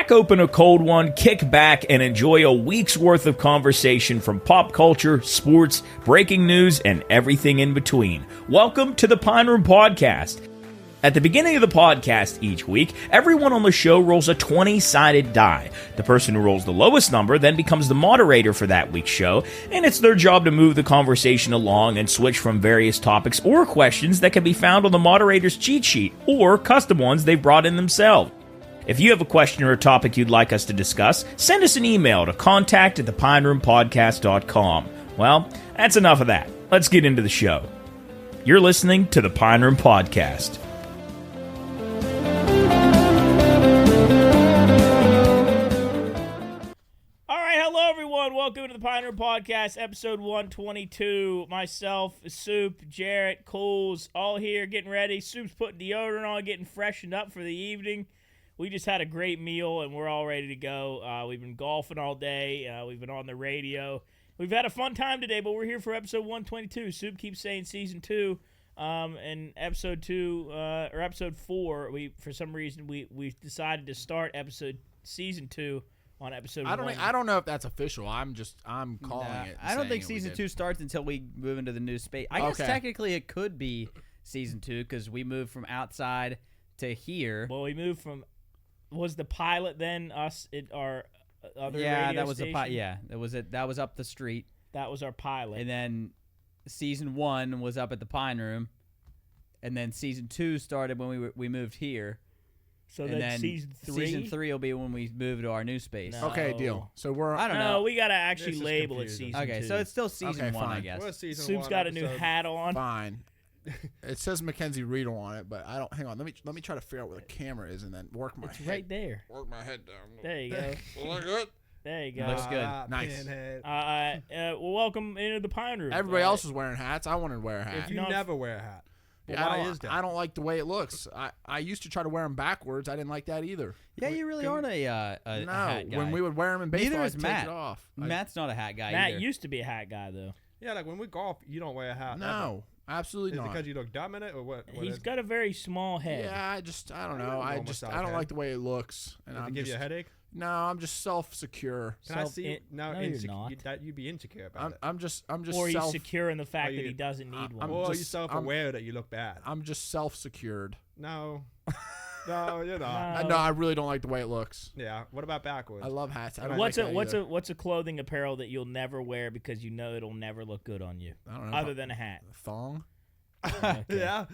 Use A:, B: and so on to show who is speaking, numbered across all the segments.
A: Crack open a cold one, kick back, and enjoy a week's worth of conversation from pop culture, sports, breaking news, and everything in between. Welcome to the Pine Room Podcast. At the beginning of the podcast each week, everyone on the show rolls a 20-sided die. The person who rolls the lowest number then becomes the moderator for that week's show, and it's their job to move the conversation along and switch from various topics or questions that can be found on the moderator's cheat sheet, or custom ones they've brought in themselves. If you have a question or a topic you'd like us to discuss, send us an email to contact@thepineroompodcast.com. Well, that's enough of that. Let's get into the show. You're listening to the Pine Room Podcast. Welcome to the Pine Room Podcast, episode 122. Myself, Soup, Jarrett, Coles, all here getting ready. Soup's putting deodorant on, getting freshened up for the evening. We just had a great meal, and we're all ready to go. We've been golfing all day. We've been on the radio. We've had a fun time today, but we're here for episode 122. Soup keeps saying season 2, and episode 2, or episode 4, for some reason, we decided to start season 2. On episode 1.
B: I don't know if that's official. I'm calling it.
C: I don't think season 2 starts until we move into the new space. I guess technically it could be season 2 because we moved from outside to here.
A: Well, we moved from. Was the pilot then us at our other radio
C: that was
A: station?
C: that was it. That was up the street.
A: That was our pilot.
C: And then season 1 was up at the Pine Room, and then season 2 started when we moved here.
A: So then season 3?
C: Season 3 will be when we move to our new space.
A: No.
B: Okay, deal. So
C: I don't know.
A: We got to actually label it season 2.
C: Okay, so it's still season 1, I guess.
A: Soup's got a new hat on.
B: Fine. It says Mackenzie Riedel on it, but I don't. Hang on. Let me try to figure out where the camera is and then work my head.
A: It's right there.
B: Work my head down.
A: There you go.
B: Look good.
A: There you go.
C: Looks good.
B: Nice.
A: Well, welcome into the Pine Room.
B: Everybody else is wearing hats. I wanted to wear a hat.
D: If you never wear a hat.
B: Yeah, I don't like the way it looks. I used to try to wear them backwards. I didn't like that either.
C: Yeah, you really aren't a hat guy.
B: When we would wear them in baseball, I'd take
C: Matt.
B: it off.
C: Matt's not a hat guy
A: Matt
C: either.
A: used to be a hat guy, though.
D: Yeah, like when we golf, you don't wear a hat.
B: No, absolutely
D: Is
B: not.
D: it because you look dumb in it, or what?
A: He's got a very small head.
B: Yeah, I don't know. I don't like the way it looks. And
D: Does it give you a headache?
B: No, I'm just self-secure.
D: Can I see?
A: No, you're not.
D: You'd be insecure about it.
B: I'm just.
A: Or he's secure in the fact that he doesn't need one.
D: Or you're self-aware that you look bad.
B: I'm just self-secured.
D: No. No, you're not.
B: No, I really don't like the way it looks.
D: Yeah. What about backwards?
B: I love hats.
A: What's a clothing apparel that you'll never wear because you know it'll never look good on you?
B: I don't know.
A: Other than a hat.
B: A thong.
A: Okay.
D: Yeah.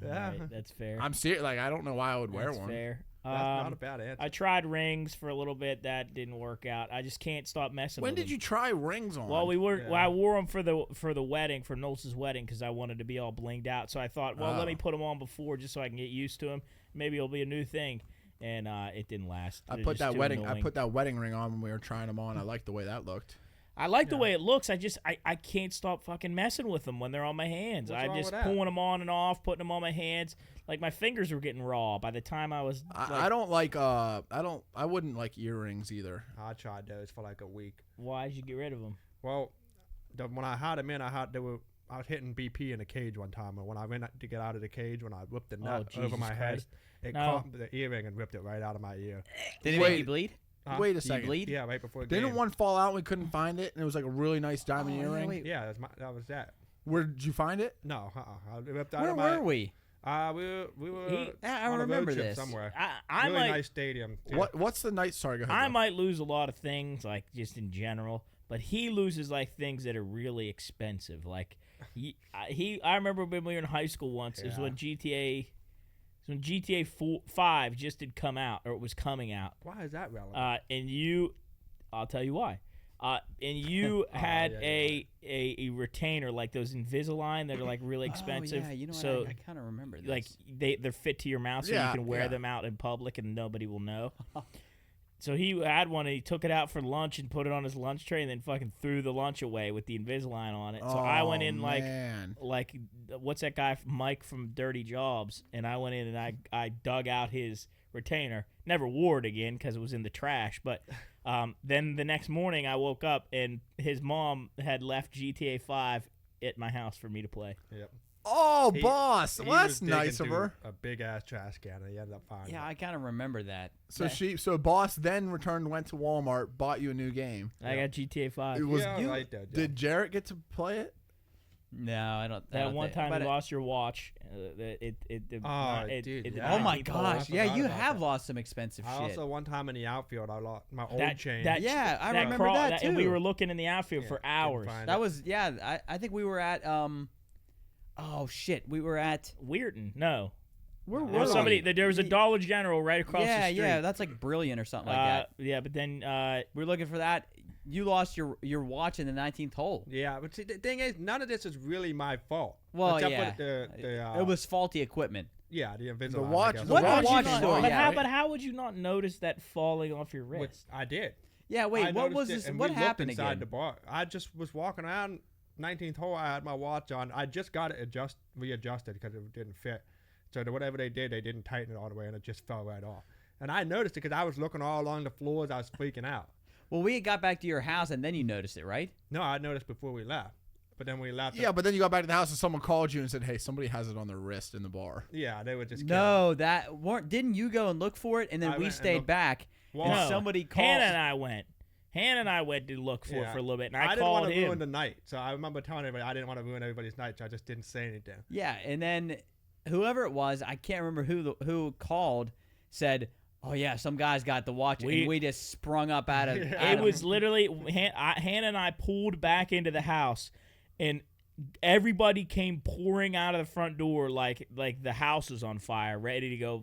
A: Right, that's fair.
B: I'm serious. Like I don't know why I would wear one.
A: Fair.
D: That's not a bad answer.
A: I tried rings for a little bit. That didn't work out. I just can't stop messing with them.
B: When did you try rings on?
A: Well, I wore them for the wedding, for Nols's wedding, because I wanted to be all blinged out. So I thought, let me put them on before just so I can get used to them. Maybe it'll be a new thing. And it didn't last.
B: I put that wedding ring on when we were trying them on. I liked the way that looked.
A: I like the way it looks. I can't stop fucking messing with them when they're on my hands.
D: What's
A: I
D: wrong
A: just
D: with that?
A: pulling them on and off, putting them on my hands. Like my fingers were getting raw by the time I was.
B: I don't like. I wouldn't like earrings either.
D: I tried those for like a week.
A: Why did you get rid of them?
D: Well, when I had them in, I was hitting BP in a cage one time, and when I went to get out of the cage, when I whipped the nut over my head, it caught the earring and ripped it right out of my ear.
C: Did it make you bleed?
B: Wait a second.
C: Bleed?
D: Yeah, right before the game.
B: Didn't one fall out and we couldn't find it, and it was like a really nice diamond earring?
D: Yeah, that was that.
B: Where did you find it?
D: No, I ripped out
C: Where
D: of my...
C: were we?
D: We were
C: I
D: on a
C: remember
D: road trip
C: this.
D: somewhere.
A: I
D: really
A: might,
D: nice stadium. Too.
B: What's the night? Sorry, go ahead.
A: I might lose a lot of things, like just in general, but he loses like things that are really expensive. Like I remember when we were in high school once. It was when GTA 5 just had come out, or it was coming out.
D: Why is that relevant?
A: I'll tell you why. And you had a retainer, like those Invisalign that are like really expensive.
C: Oh, yeah, you know
A: so
C: what? I kind of remember this.
A: like they're fit to your mouth, so you can wear them out in public and nobody will know. So he had one and he took it out for lunch and put it on his lunch tray and then fucking threw the lunch away with the Invisalign on it. So I went in like what's that guy Mike from Dirty Jobs, and I went in and I dug out his retainer. Never wore it again because it was in the trash. But then the next morning I woke up and his mom had left GTA 5 at my house for me to play.
D: Yep.
B: Oh, boss. Well, that's
D: was
B: nice of
D: digging
B: her.
D: through a big ass trash can, and he ended up finding.
C: Yeah,
D: it.
C: I kind of remember that.
B: So boss then went to Walmart, bought you a new game.
A: I got GTA 5.
B: It was
D: Yeah, I like that. Yeah.
B: Did Jarrett get to play it?
C: No, I don't.
A: That one time you lost your watch.
D: Dude,
C: Oh my gosh! Yeah, you have lost some expensive shit.
D: Also, one time in the outfield, I lost my old chain.
C: Yeah, I remember that too.
A: And we were looking in the outfield for hours.
C: That was I think we were at oh shit, we were at
A: Weirton. No.
C: Where
A: There was somebody. There was a Dollar General right across the street.
C: Yeah, that's like Brilliant or something like that.
A: Yeah, but then
C: we were looking for that. You lost your watch in the 19th hole.
D: Yeah, but see, the thing is, none of this is really my fault.
C: Well,
D: except for
C: it was faulty equipment.
D: Yeah, the Invisalign.
B: The watch.
A: But how would you not notice that falling off your wrist?
D: Which I did.
C: Yeah, wait, what was this? What happened
D: inside
C: again?
D: the bar. I just was walking around 19th hole. I had my watch on. I just got it readjusted because it didn't fit. So whatever they did, they didn't tighten it all the way, and it just fell right off. And I noticed it because I was looking all along the floors. I was freaking out.
C: Well, we got back to your house, and then you noticed it, right?
D: No, I noticed before we left. But then we left.
B: Yeah, but then you got back to the house and someone called you and said, "Hey, somebody has it on their wrist in the bar."
D: Yeah, they were just
C: no. That weren't. Didn't you go and look for it, and then we stayed back? And somebody called.
A: Hannah and I went to look for it for a little bit, and I called
D: didn't want to
A: him.
D: ruin the night, so I remember telling everybody I didn't want to ruin everybody's night, so I just didn't say anything.
C: Yeah, and then whoever it was, I can't remember who called, said, "Oh yeah, some guy's got the watch," and we just sprung up out of.
A: It was literally Hannah and I pulled back into the house, and everybody came pouring out of the front door like the house was on fire, ready to go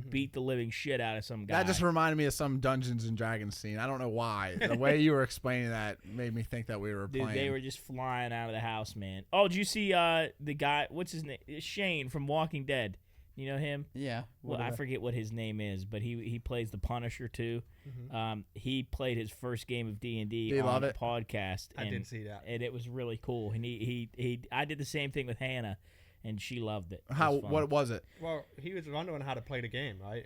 A: beat the living shit out of some guy.
B: That just reminded me of some Dungeons and Dragons scene. I don't know why. The way you were explaining that made me think that we were playing.
A: They were just flying out of the house, man. Oh, did you see the guy? What's his name? Shane from Walking Dead. You know him?
C: Yeah.
A: Well, I forget what his name is, but he plays the Punisher too. Mm-hmm. He played his first game of D&D on the podcast.
D: I did see that,
A: and it was really cool. And I did the same thing with Hannah, and she loved it.
B: What was it?
D: Well, he was wondering how to play the game, right?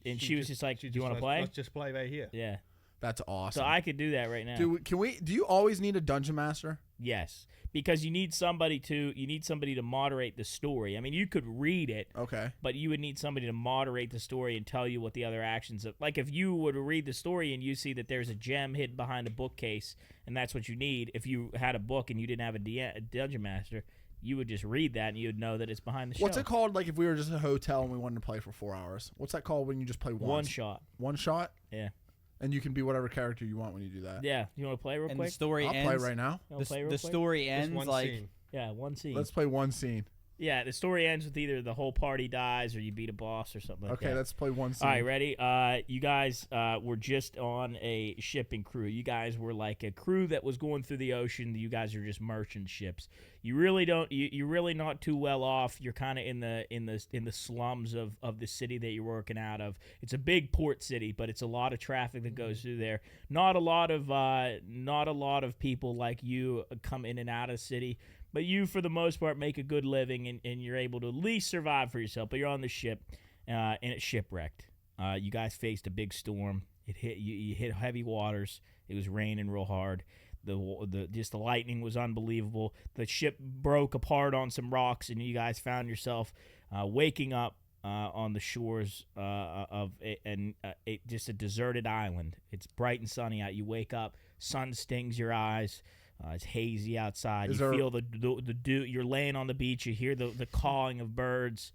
D: And
A: she was just like, "Do you want to play?
D: Let's just play right here."
A: Yeah,
B: that's awesome.
A: So I could do that right now.
B: Do you always need a dungeon master?
A: Yes, because you need somebody to moderate the story. I mean, you could read it,
B: okay,
A: but you would need somebody to moderate the story and tell you what the other actions are. Like if you were to read the story and you see that there's a gem hidden behind a bookcase, and that's what you need. If you had a book and you didn't have a dungeon master, you would just read that and you would know that it's behind the shelf.
B: What's it called? Like if we were just at a hotel and we wanted to play for 4 hours, what's that called when you just play once?
A: One shot.
B: One shot?
A: Yeah.
B: And you can be whatever character you want when you do that.
A: Yeah. You want to play real quick?
C: The story
B: I'll
C: ends.
B: play right now.
C: The story ends
D: one
C: like
D: scene.
A: Yeah, one scene.
B: Let's play one scene.
A: Yeah, the story ends with either the whole party dies or you beat a boss or something like that.
B: Okay, let's play one scene.
A: All right, ready? You guys were just on a shipping crew. You guys were like a crew that was going through the ocean. You guys are just merchant ships. You really don't. You're really not too well off. You're kind of in the slums of the city that you're working out of. It's a big port city, but it's a lot of traffic that goes through there. Not a lot of people like you come in and out of the city. But you, for the most part, make a good living, and you're able to at least survive for yourself. But you're on the ship, and it's shipwrecked. You guys faced a big storm. It hit you hit heavy waters. It was raining real hard. The lightning was unbelievable. The ship broke apart on some rocks, and you guys found yourself waking up on the shores of just a deserted island. It's bright and sunny out. You wake up, sun stings your eyes. It's hazy outside. Feel the dew. You're laying on the beach. You hear the cawing of birds.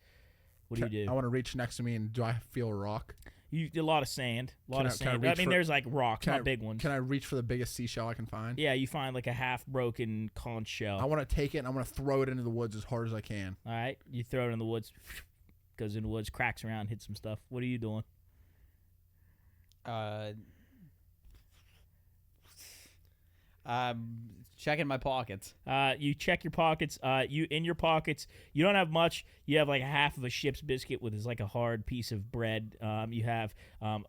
A: What do you do?
B: I want to reach next to me, and do I feel a rock?
A: A lot of sand. There's like rocks, not big ones.
B: Can I reach for the biggest seashell I can find?
A: Yeah, you find like a half-broken conch shell.
B: I want to take it, and I want to throw it into the woods as hard as I can.
A: All right, you throw it in the woods. Goes in the woods, cracks around, hits some stuff. What are you doing?
C: Checking my pockets.
A: You check your pockets. In your pockets, you don't have much. You have like half of a ship's biscuit with like a hard piece of bread. You have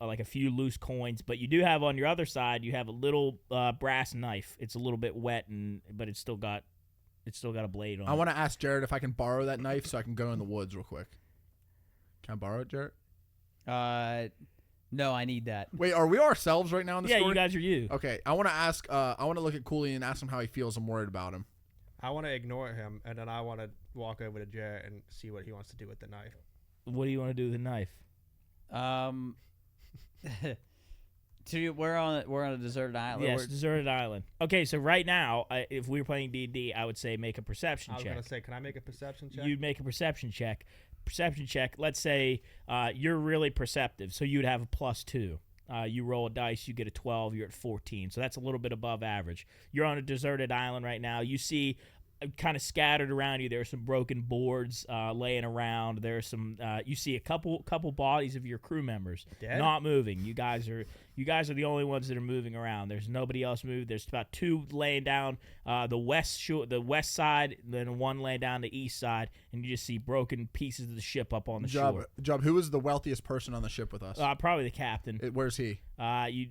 A: like a few loose coins, but you do have on your other side. You have a little brass knife. It's a little bit wet, but it's still got a blade on it.
B: I want to ask Jarrett if I can borrow that knife so I can go in the woods real quick. Can I borrow it, Jarrett?
C: No, I need that.
B: Wait, are we ourselves right now in the story?
A: Yeah, you guys are you.
B: Okay, I want to ask. I want to look at Cooley and ask him how he feels. I'm worried about him.
D: I want to ignore him, and then I want to walk over to Jarrett and see what he wants to do with the knife.
A: What do you want to do with the knife?
C: We're on a deserted island.
A: Yes, deserted island. Okay, so right now, if we were playing D&D, I would say make a perception check.
D: I was going to say, can I make a perception check?
A: You'd make a perception check. Perception check. Let's say you're really perceptive, so you'd have a +2. You roll a dice, you get a 12, you're at 14. So that's a little bit above average. You're on a deserted island right now. You see kind of scattered around you, there are some broken boards laying around. There's some you see a couple bodies of your crew members not moving. You guys are the only ones that are moving around. There's nobody else moving. There's about 2 laying down the west side, then 1 laying down the east side, and you just see broken pieces of the ship up on the shore.
B: Job, who was the wealthiest person on the ship with us?
A: Probably the captain.
B: Where's he?
A: You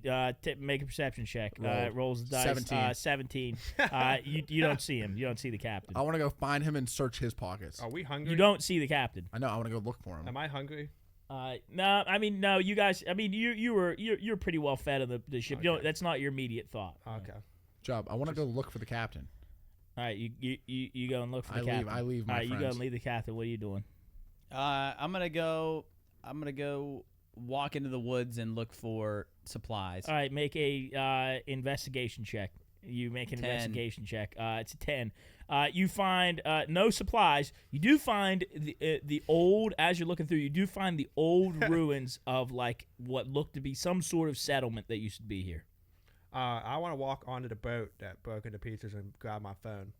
A: make a perception check. Rolls the dice.
B: 17.
A: 17. You don't see him. You don't see the captain.
B: I want to go find him and search his pockets.
D: Are we hungry?
A: You don't see the captain.
B: I know. I want to go look for him.
D: Am I hungry?
A: No. I mean, no. You guys. I mean, you're pretty well fed on the ship.
D: Okay.
A: That's not your immediate thought.
D: Okay.
B: Job, I want to go look for the captain.
A: All right. You go and look for the captain.
B: I leave my
A: All right.
B: friends.
A: You go and leave the captain. What are you doing?
C: I'm gonna go walk into the woods and look for supplies.
A: All right. Make a investigation check. You make an
C: 10.
A: investigation check. It's a 10. You find no supplies. You do find the old, as you're looking through, you do find the old ruins of like what looked to be some sort of settlement that used to be here.
D: I want to walk onto the boat that broke into pieces and grab my phone.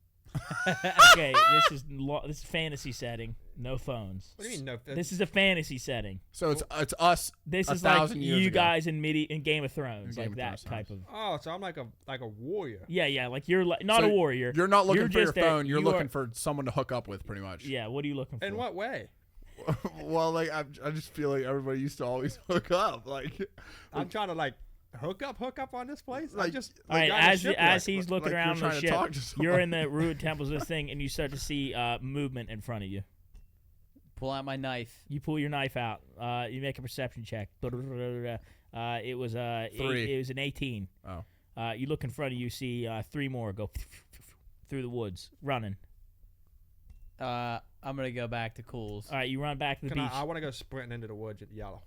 A: Okay, this is fantasy setting. No phones.
D: What do you mean no?
A: This is a fantasy setting.
B: So it's us.
A: This is
B: 1,000
A: like
B: years
A: you
B: ago.
A: guys in Game of Thrones,
B: In
A: like
B: Game of
A: that
B: Thrones
A: type of.
D: Oh, so I'm like a warrior.
A: Yeah, like you're not
B: So
A: a warrior.
B: You're not looking for your
A: just
B: phone. You're
A: you
B: looking
A: are-
B: for someone to hook up with, pretty much.
A: Yeah, what are you looking for?
D: In what way?
B: Well, like I just feel like everybody used to always hook up. Like
D: I'm trying to like hook up on this place.
B: Like-
D: I just
A: All right,
D: got a
A: as
D: shipwreck.
A: he's looking
B: like
A: around
B: you're
A: the
B: trying to talk
A: ship,
B: to someone.
A: you're in the ruined temples of this thing, and you start to see movement in front of you.
C: Pull out my knife.
A: You pull your knife out. You make a perception check. It was
B: 3.
A: It was an 18.
B: Oh.
A: You look in front of you, see 3 more go through the woods, running.
C: I'm gonna go back to Cool's.
A: All right, you run back to the
D: Can
A: beach.
D: I want to go sprinting into the woods and yell.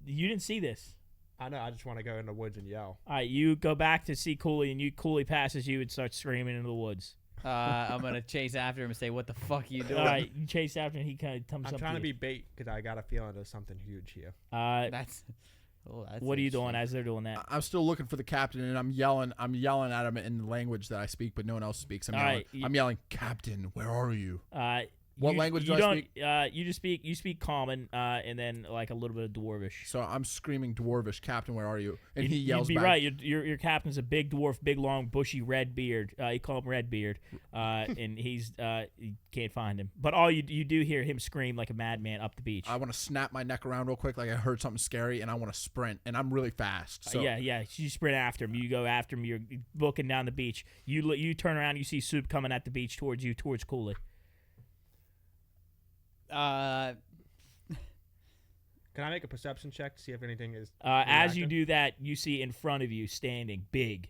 A: You didn't see this.
D: I know. I just want to go in the woods and yell.
A: All right, you go back to see Cooley, and Cooley passes you and starts screaming into the woods.
C: I'm gonna chase after him and say, "What the fuck are you doing?"
A: All right, you chase after him, and he kind of comes
D: I'm
A: up
D: trying to
A: to
D: be
A: you.
D: bait because I got a feeling there's something huge here.
C: That's
A: What are you doing as they're doing that?
B: I'm still looking for the captain, and I'm yelling at him in the language that I speak, but no one else speaks. I'm yelling, Captain, where are you? What language do I speak?
A: You speak common, and then like a little bit of dwarvish.
B: So I'm screaming Dwarvish, Captain, where are you? And he yells
A: You'd be
B: back.
A: right. Your captain's a big dwarf, big long bushy red beard. You call him Redbeard, and he's you can't find him. But all you do hear him scream like a madman up the beach.
B: I want to snap my neck around real quick, like I heard something scary, and I want to sprint, and I'm really fast. So
A: yeah. You sprint after him. You go after him. You're booking down the beach. You turn around. You see Soup coming at the beach towards you, towards Cooley.
D: Can I make a perception check to see if anything is?
A: As you
D: reactive?
A: do that, you see in front of you standing big.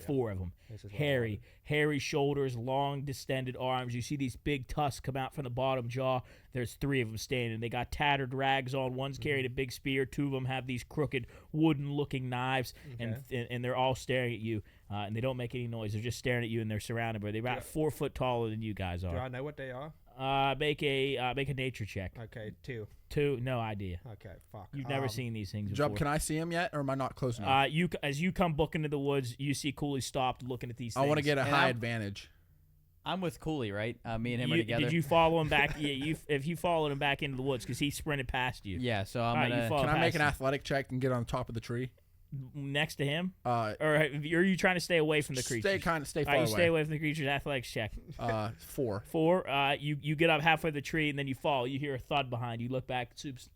A: 4 of them.
D: This is what I
A: Hairy shoulders, long distended arms. You see these big tusks come out from the bottom jaw. There's 3 of them standing. They got tattered rags on. One's carrying a big spear. 2 of them have these crooked wooden-looking knives, and they're all staring at you. And they don't make any noise. They're just staring at you, and they're surrounded. But they're about 4 foot taller than you guys
D: Do
A: are.
D: I know what they are?
A: Make a nature check.
D: Okay, 2.
A: 2, no idea.
D: Okay, fuck.
A: You've never seen these things before.
B: Jub, can I see him yet, or am I not close enough?
A: As you come book into the woods, you see Cooley stopped looking at these things.
B: I want to get a
C: And
B: high
C: I'm-
B: advantage.
C: I'm with Cooley, right? Me and him are together.
A: Did you follow him back? Yeah, if you followed him back into the woods because he sprinted past you.
C: Yeah, so I'm
A: All right, you
C: gonna.
A: follow
B: Can I make
A: past
B: an
A: him.
B: athletic check and get on top of the tree?
A: Next to him,
B: Uh,
A: or are you trying to stay away from the creatures?
B: Stay
A: All
B: far
A: right,
B: away.
A: you stay away from the creatures. Athletics check.
B: 4.
A: 4. You get up halfway the tree and then you fall. You hear a thud behind you. You look back. Soup's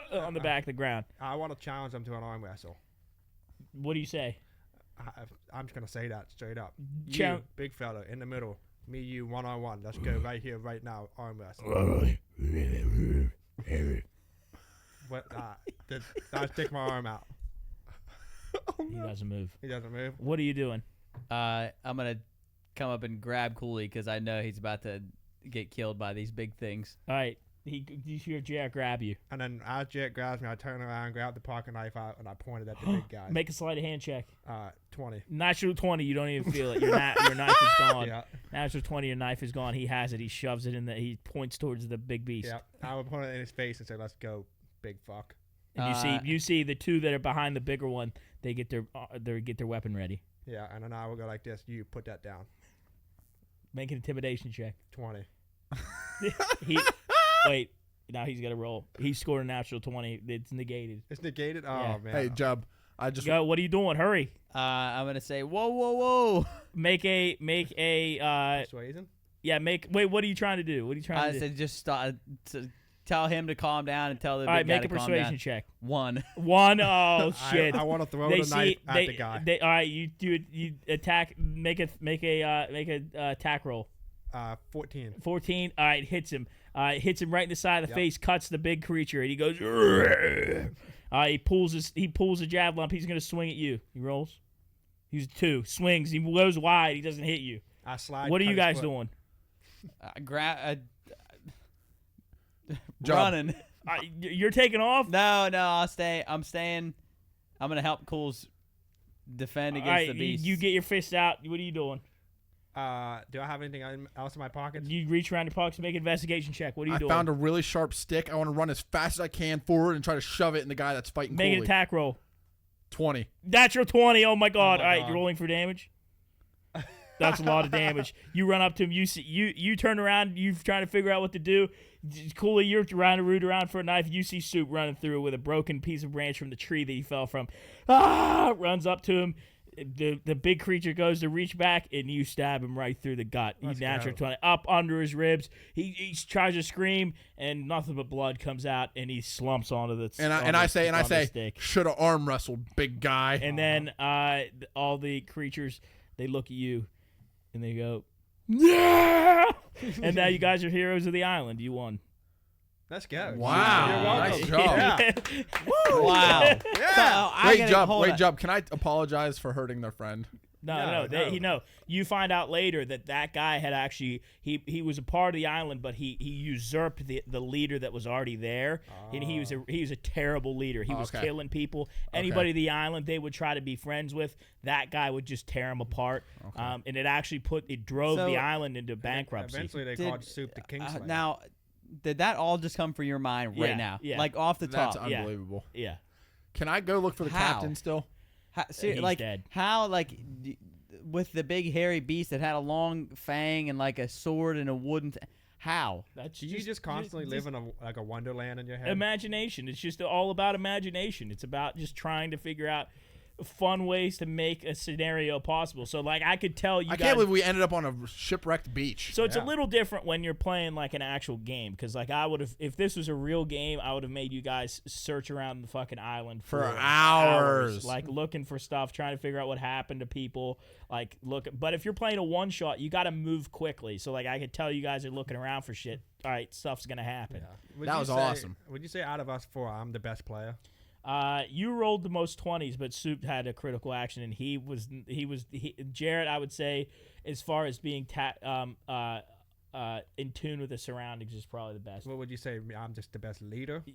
A: on the back of the ground.
D: I want to challenge them to an arm wrestle.
A: What do you say?
D: I'm just gonna say that straight up.
A: Chal-
D: You, big fella, in the middle. Me, you, 1-on-1. Let's go right here, right now. Arm wrestle. What? I stick my arm out.
A: He doesn't move.
D: He doesn't move.
A: What are you doing?
C: I'm gonna come up and grab Cooley because I know he's about to get killed by these big things.
A: All right. You hear Jarrett grab you.
D: And then as Jarrett grabs me, I turn around, grab the pocket knife out, and I pointed at the big guy.
A: Make a sleight of hand check.
D: 20.
A: Natural 20, you don't even feel it. Your knife is gone.
D: Yeah.
A: Natural 20, your knife is gone. He has it. He shoves it in he points towards the big beast.
D: Yeah. I would point it in his face and say, "Let's go, big fuck."
A: And you see the two that are behind the bigger one, they get their weapon ready.
D: Yeah, and then I will go like this. You put that down.
A: Make an intimidation check.
D: 20.
A: Wait. Now he's got to roll. He scored a natural 20. It's negated.
D: It's negated? Oh,
A: Yeah.
D: man.
B: Hey, Jub.
A: Go. What are you doing? Hurry.
C: I'm gonna say, whoa.
A: Make a.
D: Persuasion?
A: Yeah. Wait. What are you trying to do? What are you trying to do?
C: I said just tell him to calm down and tell the big
A: All right.
C: guy
A: Make
C: to
A: a
C: calm
A: persuasion
C: down.
A: check.
C: 1.
A: 1. Oh shit.
D: I want to throw the knife at the guy.
A: All right. You attack. Make a attack roll.
D: 14.
A: 14. All right. Hits him. Hits him right in the side of the face. Cuts the big creature, and he goes. He pulls a javelin up. He's gonna swing at you. He rolls. He's 2. Swings. He goes wide. He doesn't hit you.
D: I slide.
A: What are you guys doing?
C: Running.
A: You're taking off?
C: No, I'll stay. I'm staying. I'm gonna help Cools defend against the beast.
A: You get your fist out. What are you doing?
D: Do I have anything else in my pockets?
A: You reach around your pockets, make an investigation check. What are you doing?
B: I found a really sharp stick. I want to run as fast as I can forward and try to shove it in the guy that's fighting
A: Make
B: Cooley.
A: an attack roll.
B: 20.
A: Natural 20. Oh my god!
D: Oh my
A: All right,
D: God.
A: you're rolling for damage. That's a lot of damage. You run up to him. You turn around. You're trying to figure out what to do. Cooley, you're trying to root around for a knife. You see Soup running through with a broken piece of branch from the tree that he fell from. Runs up to him. The big creature goes to reach back, and you stab him right through the gut. He's natural 20 up under his ribs. He tries to scream, and nothing but blood comes out, and he slumps onto the.
B: I say,
A: stick.
B: should have arm wrestled, big guy.
A: And then all the creatures, they look at you, and they go, yeah! And now you guys are heroes of the island. You won.
D: Let's go.
B: Wow.
D: You're welcome.
B: Nice job.
D: Yeah.
C: Wow.
D: Yeah.
B: Wait, Jub, can I apologize for hurting their friend?
A: No. You find out later that guy had actually he was a part of the island, but he usurped the leader that was already there, and he was a terrible leader. He was killing people. Anybody the island they would try to be friends with, that guy would just tear them apart. And it drove the island into bankruptcy.
D: Eventually, they called Soup the Kingslayer.
C: Now, did that all just come from your mind right now?
A: Yeah.
C: Like off the top?
B: That's unbelievable.
A: Yeah.
B: Can I go look for the captain still?
A: He's dead.
C: How, with the big hairy beast that had a long fang and like a sword and a wooden how?
D: Do you just constantly live in a wonderland in your head?
A: Imagination. It's just all about imagination. It's about just trying to figure out fun ways to make a scenario possible. So I could tell you
B: I can't believe we ended up on a shipwrecked beach.
A: So it's a little different when you're playing like an actual game, because I would have, if this was a real game, I would have made you guys search around the fucking island for
B: hours,
A: looking for stuff, trying to figure out what happened to people, but if you're playing a one shot, you got to move quickly. So I could tell you guys are looking around for shit. All right, stuff's gonna happen.
D: Yeah.
B: That was awesome.
D: Would you say out of us 4, I'm the best player?
A: You rolled the most 20s, but Soup had a critical action, and Jarrett, I would say, as far as being in tune with the surroundings, is probably the best.
D: What would you say? I'm just the best leader.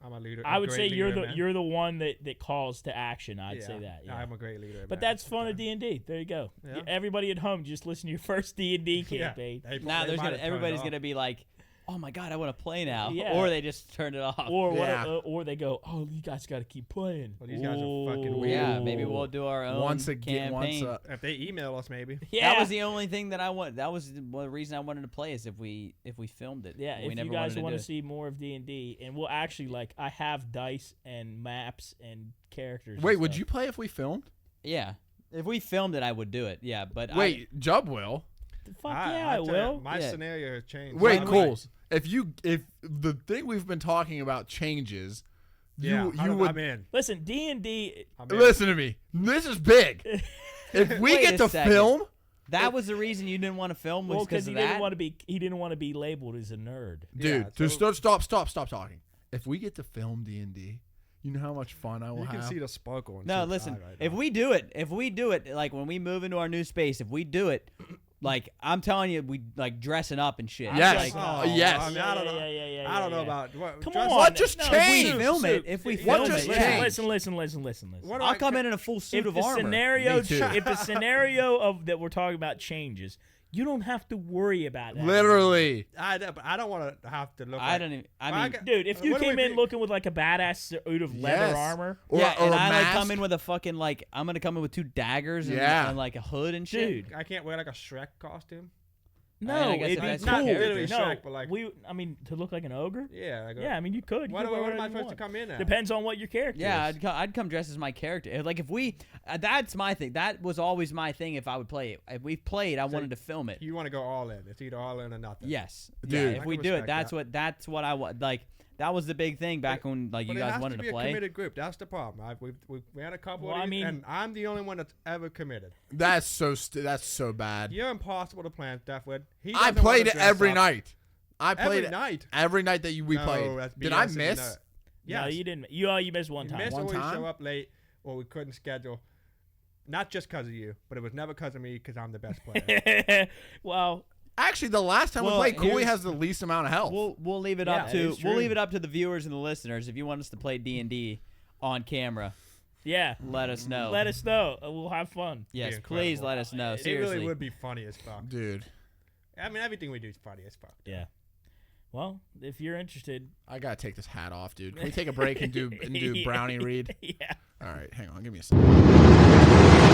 D: I'm a leader.
A: I would say you're the one that calls to action. I'd say that.
D: Yeah. I'm a great leader.
A: But that's fun at D&D. There you go. Yeah. Everybody at home, just listen to your first D&D campaign.
C: Now everybody's gonna be like, oh my god, I want to play now.
A: Yeah.
C: Or they just turn it off.
A: Or they go, oh, you guys got to keep playing.
D: Well, these guys are fucking weird.
C: Yeah, maybe we'll do our own campaign.
D: If they email us, maybe.
A: Yeah.
C: That was the only thing that I want. That was the reason I wanted to play, is if we filmed it.
A: Yeah, if you guys want to see more of D&D, and we'll actually, I have dice and maps and characters.
B: Wait, would you play if we filmed?
C: Yeah. If we filmed it, I would do it. Yeah, but
B: Jub will.
A: I will.
D: My scenario has changed.
B: Wait, Cools. If the thing we've been talking about changes, you would.
D: I'm in.
A: Listen, D&D.
B: Listen to me. This is big. If we get to film,
C: that was the reason you didn't want to film. Was because
A: he didn't want to be labeled as a nerd.
B: Dude, just stop talking. If we get to film D&D, you know how much fun I will have.
D: You can see the sparkle.
C: No, listen. If we do it, like when we move into our new space, if we do it, Like, I'm telling you, we like dressing up and shit.
B: Yes.
C: Like,
B: yes.
D: I mean, I don't know. I don't know about
A: Come
D: dress-
A: on.
B: What just
A: No,
B: changed?
C: If we film it, if we film it, yeah.
A: Listen.
D: What do
C: I'll
D: I
C: come
D: co-
C: in a full suit
A: If
C: of
A: the
C: armor.
A: scenario,
B: Me too.
A: if the scenario of that we're talking about changes, you don't have to worry about that.
B: Literally.
D: I don't want to have to look.
C: I don't even. I mean,
A: Dude, if you
D: What do
A: came
D: we
A: in
D: do?
A: looking with like a badass suit of leather
B: Yes.
A: armor,
B: Or,
C: yeah,
B: or
C: and
B: a
C: I like
B: mask.
C: come in with a fucking like I'm gonna come in with 2 daggers and,
B: Yeah.
C: and like a hood and shit.
A: dude.
D: I can't wear like a Shrek costume.
A: No,
C: I guess
A: it'd
C: if
A: be
C: that's
A: cool.
C: your
D: Not literally
A: No,
D: Shrek, but like
A: to look like an ogre.
D: yeah. Like
A: Yeah, I mean you could.
D: What
A: You could
D: am I
A: whatever you
D: supposed to
A: want.
D: come in at?
A: Depends on what your character
C: Yeah,
A: is.
C: I'd come dressed as my character. Like if we, that's my thing. That was always my thing. If I would play it, if we played, I wanted to film it.
D: You want to go all in? It's either all in or nothing.
C: Yes,
B: Dude.
C: yeah.
B: I
C: If
D: can
C: we do it,
D: respect
C: that's what I want. Like that was the big thing back when like
D: But
C: you
D: it
C: guys
D: has
C: wanted
D: to
C: to
D: be
C: play.
D: a committed group. That's the problem. We had a couple
A: Well,
D: of
A: I
D: these,
A: mean-
D: and I'm the only one that's ever committed.
B: That's so bad.
D: You're impossible to plan stuff with.
B: I played it every night. I
D: Every
B: played it
D: night.
B: every night that we
D: No,
B: played.
D: that's
B: Did
D: BS
B: I
D: if you
B: miss?
D: know it.
A: No,
D: Yes.
A: you didn't. You missed one
D: You
A: time.
D: missed
B: One
D: or we
B: time?
D: show up late or we couldn't schedule. Not just because of you, but it was never because of me because I'm the best player.
A: Well,
B: Actually, the last time
C: Well,
B: we played, Cooley
C: here's-
B: has the least amount of health.
C: We'll leave it
A: Yeah,
C: up
A: it
C: to
A: is true.
C: the viewers and the listeners. If you want us to play D&D on camera,
A: yeah.
C: let us know.
A: Let us know. We'll have fun.
C: Yes,
D: Be
C: please
D: incredible.
C: let us know.
D: It
C: Seriously.
D: really would be funny as fuck.
B: Dude,
D: I mean, everything we do is funny as fuck.
A: Yeah. Well, if you're interested,
B: I gotta take this hat off, dude. Can we take a break and do brownie read?
A: Yeah.
B: All right, hang on. Give me a second.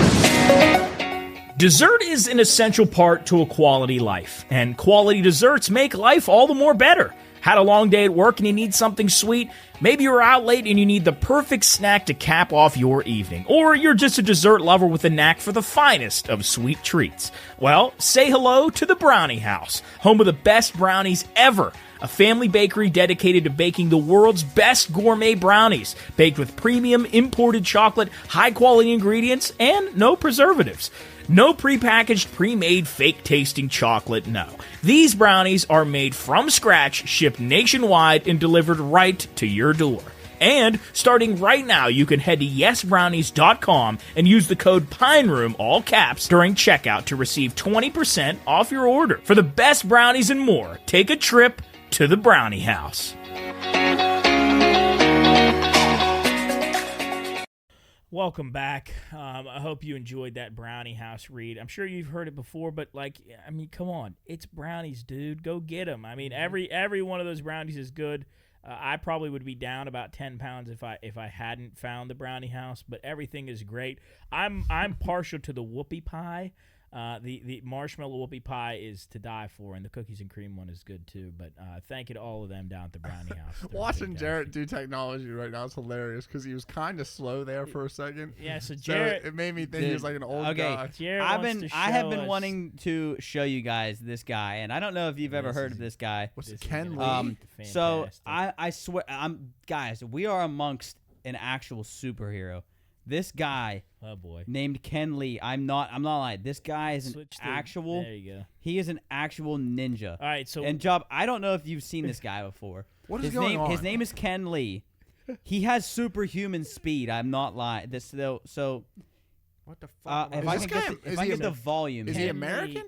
A: Dessert is an essential part to a quality life, and quality desserts make life all the more better. Had a long day at work and you need something sweet? Maybe you're out late and you need the perfect snack to cap off your evening. Or you're just a dessert lover with a knack for the finest of sweet treats. Well, say hello to the Brownie House, home of the best brownies ever. A family bakery dedicated to baking the world's best gourmet brownies, baked with premium imported chocolate, high-quality ingredients, and no preservatives. No prepackaged, pre-made, fake-tasting chocolate, no. These brownies are made from scratch, shipped nationwide, and delivered right to your door. And starting right now, you can head to yesbrownies.com and use the code PINEROOM, all caps, during checkout to receive 20% off your order. For the best brownies and more, take a trip to the Brownie House. Welcome back. I hope you enjoyed that Brownie House read. I'm sure you've heard it before, but come on, it's brownies, dude. Go get them. I mean, every one of those brownies is good. I probably would be down about 10 pounds if I hadn't found the Brownie House, but everything is great. I'm partial to the whoopie pie. The marshmallow whoopie pie is to die for, and the cookies and cream one is good too. But thank you to all of them down at the Brownie House. They're
B: Watching
A: fantastic.
B: Jarrett do technology right now is hilarious because he was kind of slow there for a second.
A: Yeah, so
B: So
A: Jarrett.
B: it made me think he was like an old guy.
A: Jarrett
C: I have been wanting to show you guys this guy, and I don't know if you've ever heard of this guy.
B: What's it,
A: This is
B: Ken
A: gonna
B: Lee?
A: be
C: So
A: fantastic.
C: I swear, guys, we are amongst an actual superhero. This guy
A: Oh boy.
C: named Ken Lee. I'm not lying. This guy is an
A: Switch the-
C: actual.
A: There you go.
C: He is an actual ninja.
A: All right, so
C: And Job, I don't know if you've seen this guy before.
B: What is
C: his
B: going
C: name,
B: on?
C: His name is Ken Lee. He has superhuman speed. I'm not lying. So
D: What the fuck?
C: if
B: Is
C: I
B: this
C: can
B: guy-
C: get the,
B: is
C: if I
B: he
C: get the
B: Amer-
C: volume,
B: Is
C: here.
B: he American?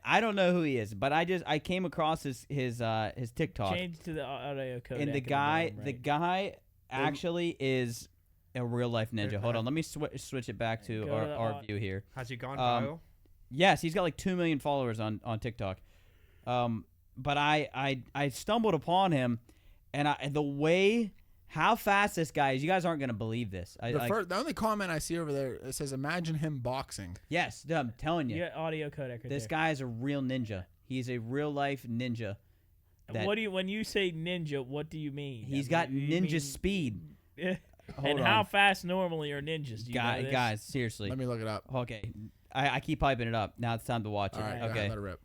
C: I don't know who he is, but I came across his TikTok,
A: change to the audio code.
C: and the guy actually is a real life ninja. Hold on, let me switch it back to
A: Go to the
C: our view here.
D: Has he gone
C: Um,
D: viral?
C: Yes, he's got like 2 million followers on TikTok. But I stumbled upon him, and how fast this guy is. You guys aren't gonna believe this.
B: The only comment I see over there, it says, imagine him boxing.
C: Yes, I'm telling you,
A: You got audio codec right
C: this
A: there.
C: guy is a real ninja. He's a real life ninja. that-
A: When you say ninja, what do you mean?
C: He's
A: I
C: got
A: mean, you
C: ninja
A: mean-
C: speed.
A: And
C: Hold
A: how
C: on.
A: fast normally are ninjas? Do you know this?
C: Guys, seriously.
B: Let me look it up.
C: Okay, I keep hyping it up. Now it's time to watch
B: All
C: it.
B: right, go
C: Okay,
B: ahead, let it rip.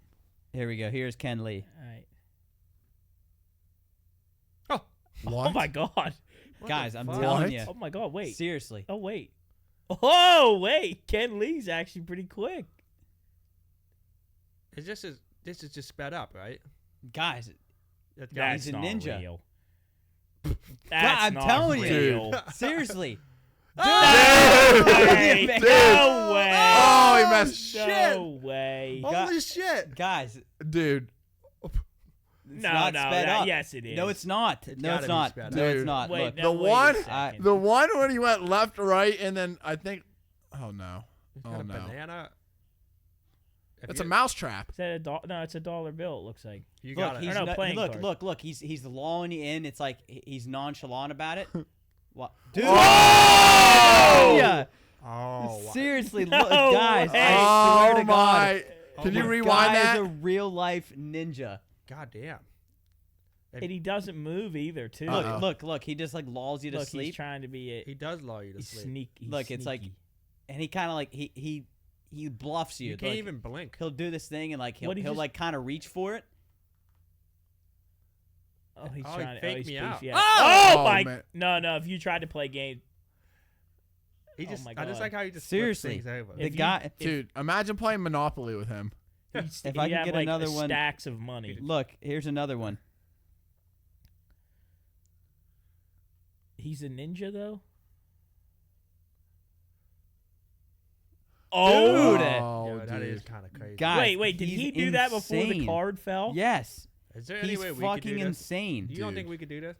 C: here we go. Here's Ken Lee.
A: All right.
B: What?
A: Oh my god.
C: Guys, I'm
D: fuck?
C: telling
B: What?
C: you.
A: Oh my god. Wait.
C: Seriously.
A: Oh wait. Oh wait. Ken Lee's actually pretty quick.
D: This is just sped up, right?
C: Guys,
D: That
A: That's
C: a
A: not
C: ninja.
A: real.
C: God,
A: That's
C: I'm
A: not
C: telling you.
A: real.
C: Seriously.
A: No way.
B: Dude.
A: No way.
B: Oh, he messed.
A: No way.
D: Holy shit.
C: Guys,
B: Dude.
C: it's
A: No,
C: not
A: no.
C: sped up.
A: Yes, it is.
C: No, it's not. No,
D: gotta
C: it's
D: be
C: not.
D: sped
C: No,
B: up.
C: it's not.
A: Wait,
C: Look,
A: no,
B: The
A: wait a
B: one-
A: second.
B: The one when he went left, right, and then I think. Oh no.
D: He's
B: Oh
D: got a
B: no.
D: banana. If
B: It's
D: you-
B: a mousetrap.
A: Is that a no, it's a $1 bill. It looks like.
D: You
C: look,
D: got
C: he's
A: Or no,
C: not-
A: playing card.
C: look. He's lulling you in. It's like he's nonchalant about it. What, dude?
B: Oh!
C: Yeah.
D: Oh, wow.
C: Seriously,
A: No
C: look, guys.
A: way.
C: I swear
B: Oh
C: to God.
B: my. Can
D: Oh
B: you
D: my
B: rewind
C: Guy
B: that?
C: is a real life ninja.
D: God damn.
A: And he doesn't move either, too.
C: Look. He just like lulls you to
A: Look,
C: sleep.
A: he's trying to be
D: He does lull you to
A: he's
D: sleep.
A: sneaky.
C: Look, it's like, and he kind of like he bluffs you.
D: You can't
C: Like,
D: even blink.
C: He'll do this thing and like he'll
A: What, he just-
C: like kind of reach for it.
A: Oh, he's
D: Oh, he
A: trying to
D: faked me
A: he's
D: out.
A: beefy.
B: Oh!
A: Oh my!
B: Man.
A: No. If you tried to play game,
D: He
A: Oh
D: just,
A: my
D: I just
A: God.
D: like how he just
C: Seriously.
D: flips things over.
C: The
A: If you-
C: guy.
B: Dude, imagine playing Monopoly with him.
A: if
C: I can get another one-
A: stacks of money.
C: Look, here's another one.
A: He's a ninja though. Oh,
C: Dude.
B: Oh,
D: Yeah, that is
B: dude.
D: kind of crazy.
C: Guys,
A: wait! Did
C: he's
A: he do that before the
C: insane.
A: card fell?
C: Yes.
D: Is there any
C: He's
D: way we could do
C: fucking
D: this?
C: insane.
D: You don't
B: Dude.
D: think we could do this?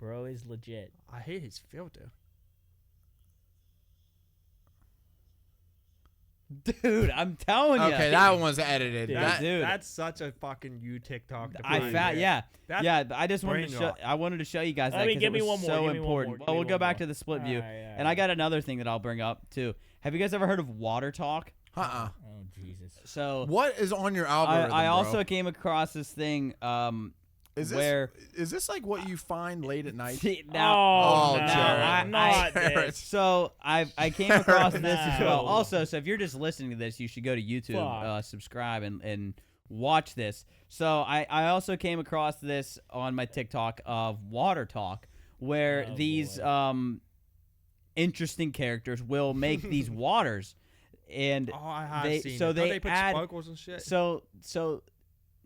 A: Bro is legit.
D: I hate his filter.
C: Dude, I'm telling you.
B: Okay, that one was edited.
A: Dude.
B: That-
C: Dude.
D: That's such a fucking you TikTok. to
C: I
D: find
C: found,
D: there.
C: yeah,
D: That's
C: yeah. I just wanted to
D: brain
C: show.
D: rot.
C: I wanted to show you guys
A: I
C: that
A: mean,
C: because
A: give
C: it
A: me
C: was
A: one more,
C: so
A: give me one
C: important.
A: more, give
C: Well,
A: me
C: we'll go
A: one
C: back
A: more.
C: to the split
A: All
C: view,
A: right, all
C: and
A: right.
C: I got another thing that I'll bring up too. Have you guys ever heard of water talk?
B: Uh-uh.
A: Oh Jesus!
C: So
B: What is on your
C: I,
B: algorithm,
C: I
B: bro?
C: also came across this thing.
B: Is this,
C: where
B: is this like what you find late at night?
C: now.
A: Oh,
B: Oh,
A: no,
B: Jarrett.
A: not
B: Jarrett.
A: this.
C: So I came across this as well.
A: No.
C: Also, so if you're just listening to this, you should go to YouTube,
A: Fuck.
C: subscribe, and watch this. So I also came across this on my TikTok of water talk, where
A: Oh,
C: these
A: boy.
C: interesting characters will make these waters, and
D: Oh, I have
C: they
D: seen
C: so
D: it. Don't
C: they
D: they put
C: add
D: sparkles and shit.
C: so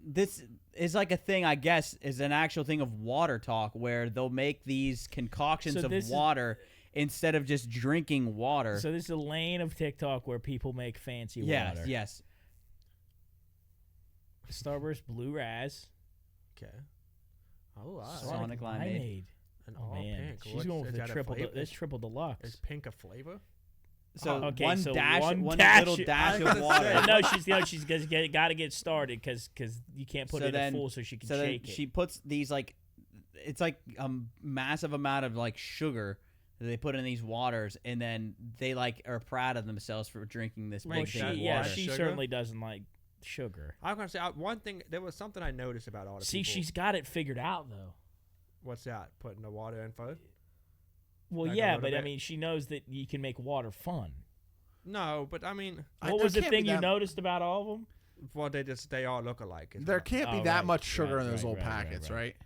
C: this is like a thing, I guess, is an actual thing of water talk where they'll make these concoctions
A: So
C: of
A: this is-
C: water instead of just drinking water.
A: So this is a lane of TikTok where people make fancy
C: yes,
A: water.
C: yes.
A: Starburst Blue Raz.
D: Okay. Oh, wow.
C: Sonic Limeade.
D: And
A: Oh
D: all
A: man,
D: pink.
A: she's
D: What's-
A: going with
D: is
A: the
D: that a
A: triple.
D: flavor?
A: This triple deluxe.
D: Is pink a flavor?
C: So
A: okay,
C: one
A: so
C: dash,
A: one
C: one
A: dash-
C: little
A: I
C: dash
D: was
C: of
D: gonna
C: water.
D: say.
A: She's got to get started because you can't put
C: So
A: it
C: then-
A: in full so she can
C: So then
A: shake it.
C: she puts these like, it's like a massive amount of like sugar that they put in these waters, and then they like are proud of themselves for drinking this
A: Well,
C: big
A: she
C: thing of
A: yeah,
C: water.
A: she
D: Sugar?
A: certainly doesn't like sugar.
D: I was gonna say one thing. There was something I noticed about all the
A: See,
D: people.
A: she's got it figured out though.
D: What's that? Putting the water in first?
A: Well,
D: Like a
A: yeah,
D: little
A: but I
D: bit?
A: mean, she knows that you can make water fun.
D: No, but I mean,
A: What was the thing you noticed about all of them?
D: well, they all look alike. is
B: There
D: what-
B: can't be
A: Oh,
B: that
A: right,
B: much sugar
A: right,
B: in those
A: right,
B: little
A: right, right,
B: packets,
A: right.
B: right?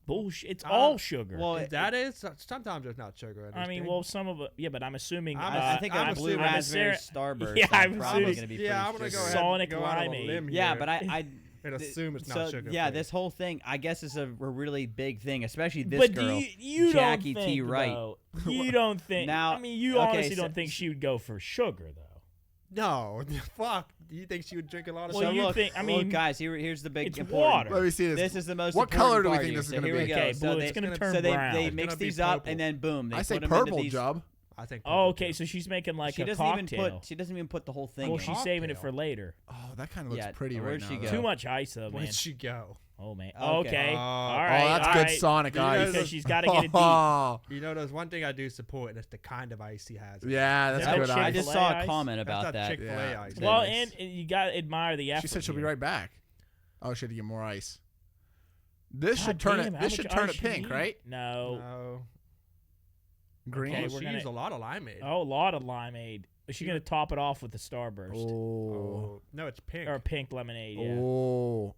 A: Bullshit! It's
D: Uh,
A: all sugar.
C: Well,
D: If that is sometimes there's not sugar in
A: I
D: this
A: mean,
D: thing.
A: well, some of it, yeah, but I'm assuming.
C: I think
D: I'm
C: a blue
D: assuming-
C: raspberry starburst.
A: Yeah,
C: is
A: I'm
C: probably
A: assuming-
C: going to be
D: yeah, I'm
C: pretty
D: gonna go
C: sugary.
D: ahead
A: Sonic
D: and go out on a
A: limeade.
D: limb
C: Yeah,
D: here
C: but I
D: and assume it's
C: so
D: not sugar.
C: yeah,
D: free.
C: this whole thing, I guess, is a really big thing, especially this
A: but
C: girl,
A: do you
C: Jackie
A: don't
C: T.
A: think,
C: Wright.
A: though, you don't think?
C: Now-
A: I mean, you
C: okay,
A: honestly
C: so-
A: don't think she would go for sugar, though.
D: No, fuck. Do you think she would drink a lot of
A: Well,
C: So
D: sugar?
A: you
C: look,
A: think- I
C: look,
A: mean,
C: guys, here's the big
A: it's
C: important.
A: water.
B: Let me see this.
C: This is the most.
B: What
C: important
B: color do we
C: part
B: think
C: here.
B: this is
C: So
B: gonna
C: here we
B: be?
C: go.
A: Okay,
C: So
A: blue.
C: they,
A: It's gonna
D: gonna-
A: turn
C: so
A: brown.
C: they
D: It's
C: mix
D: gonna be
C: these up,
D: purple.
C: and then boom, they
B: I say
C: put 'em
B: purple,
C: into these.
B: Jub.
D: I think.
A: Oh,
D: purple
A: okay,
D: too.
A: so she's making like
C: She
A: a
C: doesn't
A: cocktail.
C: even put. She doesn't even put the whole thing.
A: well,
C: in.
A: she's saving it
D: cocktail.
A: for later.
B: Oh, that kind of looks
C: Yeah,
B: pretty
C: where'd
B: right
C: she
B: now.
C: go?
B: though.
A: Too much ice, though, man.
D: Where'd she go?
A: Oh man.
C: Okay.
A: Okay.
D: Oh,
A: All right.
B: Oh, that's
A: all
B: good
A: right.
B: Sonic
D: You know,
B: ice.
A: Because she's got to get it deep.
B: Oh,
D: You know, there's one thing I do support, and it's the kind of ice he has.
B: yeah, that's
A: Is that
B: good
A: Chick-
C: I
B: ice.
C: just
A: Chick-fil-A
C: saw a
A: ice?
C: comment
D: That's
C: about
D: not
C: that.
D: Chick-fil-A
B: Yeah.
D: ice.
A: Well,
C: Nice.
A: and you got to admire the effort.
B: She said she'll be
A: here.
B: right back. Oh, she had to get more ice. This
A: God
B: should turn
A: damn,
B: it.
A: how
B: This
A: much
B: should turn
A: ice
B: it
A: you
B: pink,
A: need?
B: right?
A: No.
D: No.
B: Green.
A: Okay,
D: Oh,
A: we're
D: she
A: gonna-
D: used a lot of limeade.
A: Oh, a lot of limeade. Is she gonna top it off with the Starburst
B: Oh.
D: No, it's pink.
A: or pink lemonade? Yeah.
B: Oh,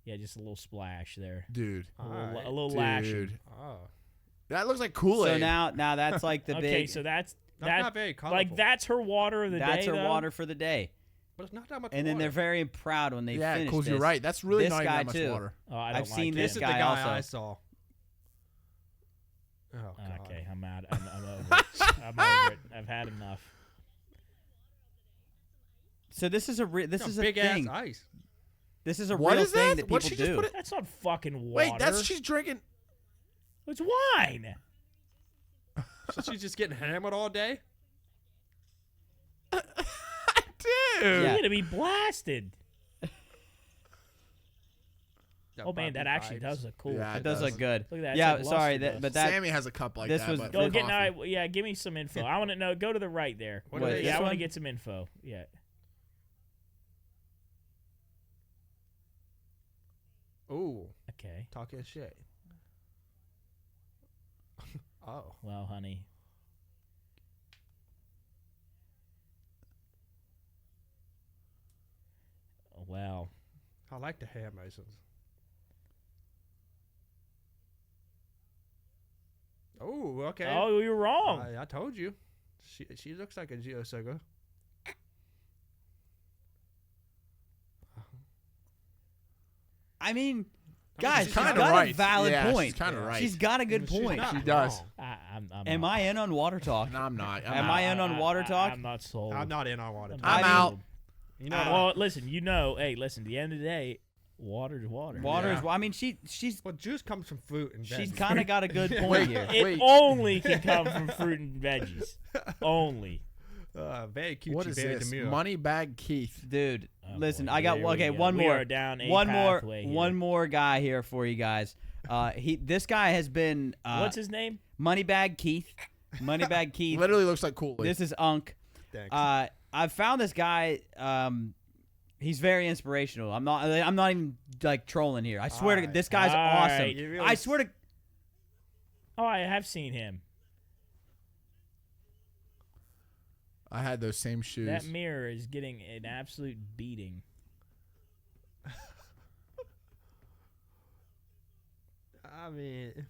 A: Yeah, just a little splash there.
B: dude.
A: A little,
D: Alright.
A: a little lashing.
B: Dude.
D: Oh,
B: That looks like Kool-Aid.
C: So now that's like the
A: Okay,
C: big.
A: so that's
D: that's not very colorful.
A: like that's her water of the
C: that's
A: day.
C: her
A: though?
C: water for the day,
D: But it's not that much.
C: and then
D: water.
C: they're very proud when they
B: yeah,
C: finish
B: Cool,
C: this.
B: you're right. That's really
C: This
B: not even
C: guy
B: that much
C: too.
B: water.
A: Oh, I don't
C: I've
A: like
C: seen
A: that.
C: this
D: This is the
C: guy
D: guy
C: also.
D: I saw. Oh god.
A: Okay, I'm out. I'm over it. I'm over it. I've had enough.
C: So this is a
D: big
C: thing.
D: ass ice.
C: This is a
B: What
C: real
B: is
C: thing
B: that?
C: that
B: What'd
C: people
B: she just
C: do.
B: put it-
A: That's not fucking water.
B: Wait, she's drinking.
A: It's wine.
D: So she's just getting hammered all day.
B: Dude.
A: You're
C: Yeah.
A: gonna be blasted.
D: That
A: Oh man, that
D: bubbly
A: actually
D: vibes.
A: does look cool.
B: Yeah,
C: It does look good.
A: Look at that.
C: Yeah,
A: It's
C: sorry,
A: luster
C: but
A: dust.
C: that
B: Sammy has a cup like
C: this
B: that.
C: was-
B: but
A: Go
B: for
A: get
B: coffee.
A: yeah. Give me some info. I want to know. Go to the right there.
D: What are they-
C: this
A: Yeah, I want to
C: one?
A: get some info. Yeah.
D: Ooh,
A: Okay.
D: talking shit. Oh.
A: Well, honey. Well.
D: I like the hair Masons. Oh, okay.
A: Oh, you're wrong.
D: I told you. She looks like a geosugar.
C: I mean,
D: I
C: guys,
D: she's
C: she's
D: kinda
C: got
B: right.
C: a valid
B: Yeah,
C: point.
B: she's kinda right.
C: She's got a good
D: She's
C: point.
D: not
B: She does.
D: wrong.
A: I'm
C: Am I in on water talk?
B: No, I'm not.
C: Am I in on water talk?
A: I'm not sold.
D: I'm not in on water.
C: I
B: I'm
C: mean-
B: out.
D: You know,
A: Well, listen. Hey, listen. At the end of the day, water is water.
C: Water
B: Yeah.
C: is. I mean, she's
D: well, juice comes from fruit and
C: she's
D: veggies.
C: kind of got a good point
B: Wait.
C: here.
A: It
B: Wait.
A: only can come from fruit and veggies. Only.
D: Very cute.
B: What is
D: very
B: this?
D: demure.
B: Moneybag Keith.
C: Dude,
A: Oh,
C: listen,
A: boy,
C: I got
A: here we
C: okay.
A: go.
C: One
A: We
C: more,
A: are down a
C: one more,
A: pathway here.
C: one more guy here for you guys. This guy has been
A: What's his name?
C: Moneybag Keith. Moneybag Keith.
B: Literally looks like Cooley.
C: This is Unk.
D: Thanks.
C: I found this guy. He's very inspirational. I'm not even like trolling here. I swear to
D: Alright.
C: this guy's awesome.
A: Alright.
D: You really
C: I swear to.
A: Oh, I have seen him.
B: I had those same shoes.
A: That mirror is getting an absolute beating.
D: I mean,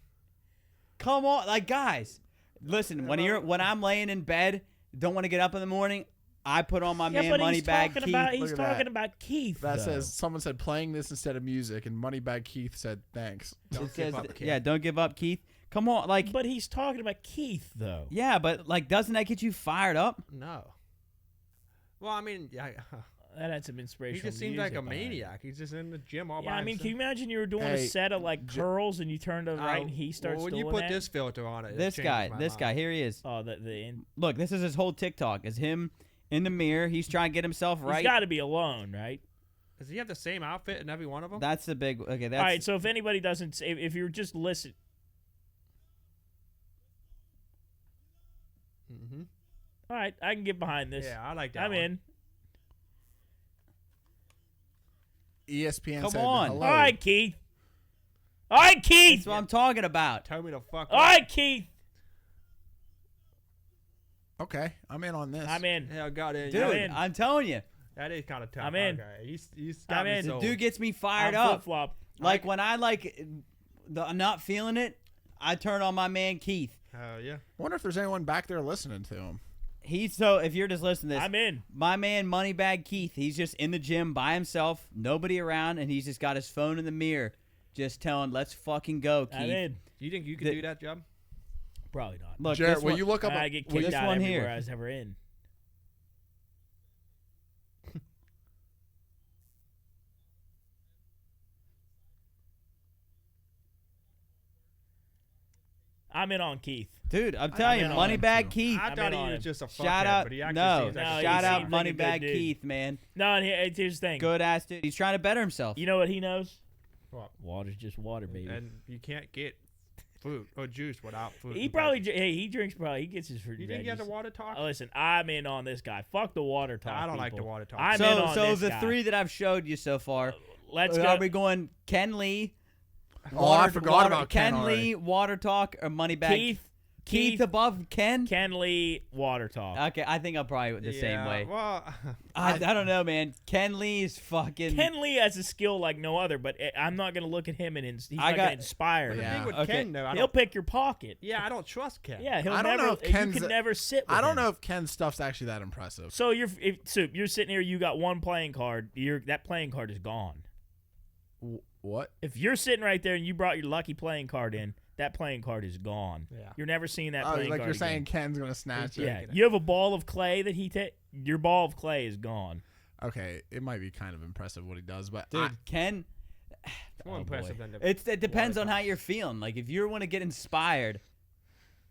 C: Come on, like guys, listen. When I'm laying in bed, don't want to get up in the morning. I put on my man
A: but he's
C: Moneybag
A: talking
C: Keith.
A: about he's
B: Look at
A: talking
B: that.
A: about Keith.
B: That
A: though.
B: says someone said playing this instead of music, and Moneybag Keith said thanks.
D: don't
C: It says,
D: give up, kid.
C: yeah, don't give up, Keith. Come on, like,
A: But he's talking about Keith though.
C: yeah, but like, doesn't that get you fired up?
D: No. Well, I mean, yeah,
A: That had some
D: he
A: inspirational.
D: just seems like
A: music
D: a
A: behind it.
D: maniac. He's just in the gym all
A: Yeah,
D: by
A: I mean,
D: himself.
A: can you imagine you were doing
B: Hey,
A: a set of like curls and you turned to the right and he starts
D: well, when
A: doing
D: you put
A: that?
D: this filter on it, it
C: This
D: changes
C: guy,
D: my
C: this
D: mind.
C: guy, here he is.
A: Oh,
C: Look, this is his whole TikTok. Is him in the mirror. He's trying to get himself
A: he's
C: right.
A: got to be alone, right?
D: Does he have the same outfit in every one of them?
C: That's the big. Okay, that's
A: All right. So if anybody doesn't, if you're just listen,
D: Mm-hmm.
A: all right, I can get behind this.
D: Yeah, I like that.
A: I'm
D: one.
A: in.
B: ESPN
C: Come
B: said
C: on.
B: hello.
A: All right, Keith. All right, Keith.
C: that's what I'm talking about.
D: Tell me to fuck.
A: All right, Keith.
B: Okay, I'm in on this.
A: I'm in.
D: Yeah, I got it.
C: Dude,
A: I'm in.
C: I'm telling you,
D: That is kind of tough.
A: I'm in.
D: Okay. He's got
A: I'm
D: me
A: in.
C: the
D: sold.
C: dude gets me fired
A: I'm
C: up.
A: flip-flop.
C: Like when I I'm not feeling it, I turn on my man Keith.
D: Hell yeah.
B: Wonder if there's anyone back there listening to him.
C: If you're just listening to this,
A: I'm in.
C: my man Moneybag Keith, he's just in the gym by himself, nobody around, and he's just got his phone in the mirror, just telling, "Let's fucking go, Keith."
A: I'm in.
D: You think you can
C: The-
D: do that job?
A: Probably not.
C: Look,
B: Jarrett,
C: this
B: will
C: one-
B: you look up?
A: I get
C: Well,
A: kicked
C: this
A: out
C: one
A: everywhere
C: here.
A: I was ever in. I'm in on Keith.
C: Dude, I'm telling you,
A: in on him,
C: Moneybag
B: too.
C: Keith.
D: I
A: I'm
D: thought
A: in
D: he
A: on
D: was
A: him.
D: just a fuckhead,
C: Shout out,
D: but he actually
C: no,
D: seems like
A: No,
D: a
A: he
C: shout out
A: seems like a good
C: Moneybag
A: dude.
C: Keith, man.
A: No, and here's the thing.
C: Good ass dude. He's trying to better himself.
A: You know what he knows?
D: What?
A: Water's just water, baby.
D: And you can't get fruit or juice without fruit.
A: He
D: and
A: probably
D: veggies.
A: he drinks he gets his fruit
D: You
A: and
D: think he has
A: veggies.
D: a water talk?
A: Listen, I'm in on this guy. Fuck the water talk.
D: I don't like
A: people.
D: the water talk.
A: I'm in on
C: So
A: this
C: the
A: guy.
C: three that I've showed you so far,
A: Let's
C: are
A: go.
C: we going Ken Lee?
B: Oh, I forgot about Ken already.
C: Lee, Water Talk, or Moneybag? Keith above Ken?
A: Ken Lee, water talk.
C: Okay, I think I'm probably the same
D: Yeah,
C: way.
D: Well,
C: I don't know, man. Ken Lee is fucking.
A: Ken Lee has a skill like no other, but I'm not going to look at him and he's not
C: I
A: going
C: got-
A: to inspire.
D: the
B: Yeah.
D: thing with
C: Okay.
D: Ken, though, I
A: He'll
D: don't,
A: pick your pocket.
D: yeah, I don't trust Ken.
A: Yeah, he'll
B: I don't
A: never.
B: know if
A: You
B: Ken's
A: can
B: a-
A: never sit with
B: I don't
A: him.
B: know if Ken's stuff's actually that impressive.
A: So you're sitting here. You got one playing card. That playing card is gone.
B: What?
A: If you're sitting right there and you brought your lucky playing card in, that playing card is gone.
D: Yeah.
A: You're never seeing that
B: Oh,
A: playing
B: like
A: card
B: you're saying
A: again.
B: Ken's going to snatch it?
A: Yeah. You have a ball of clay that your ball of clay is gone.
B: Okay, it might be kind of impressive what he does, but
C: Dude, Ken.
D: It's more impressive than the
C: It depends on
D: water
C: how you're feeling. Like, if you want to get inspired,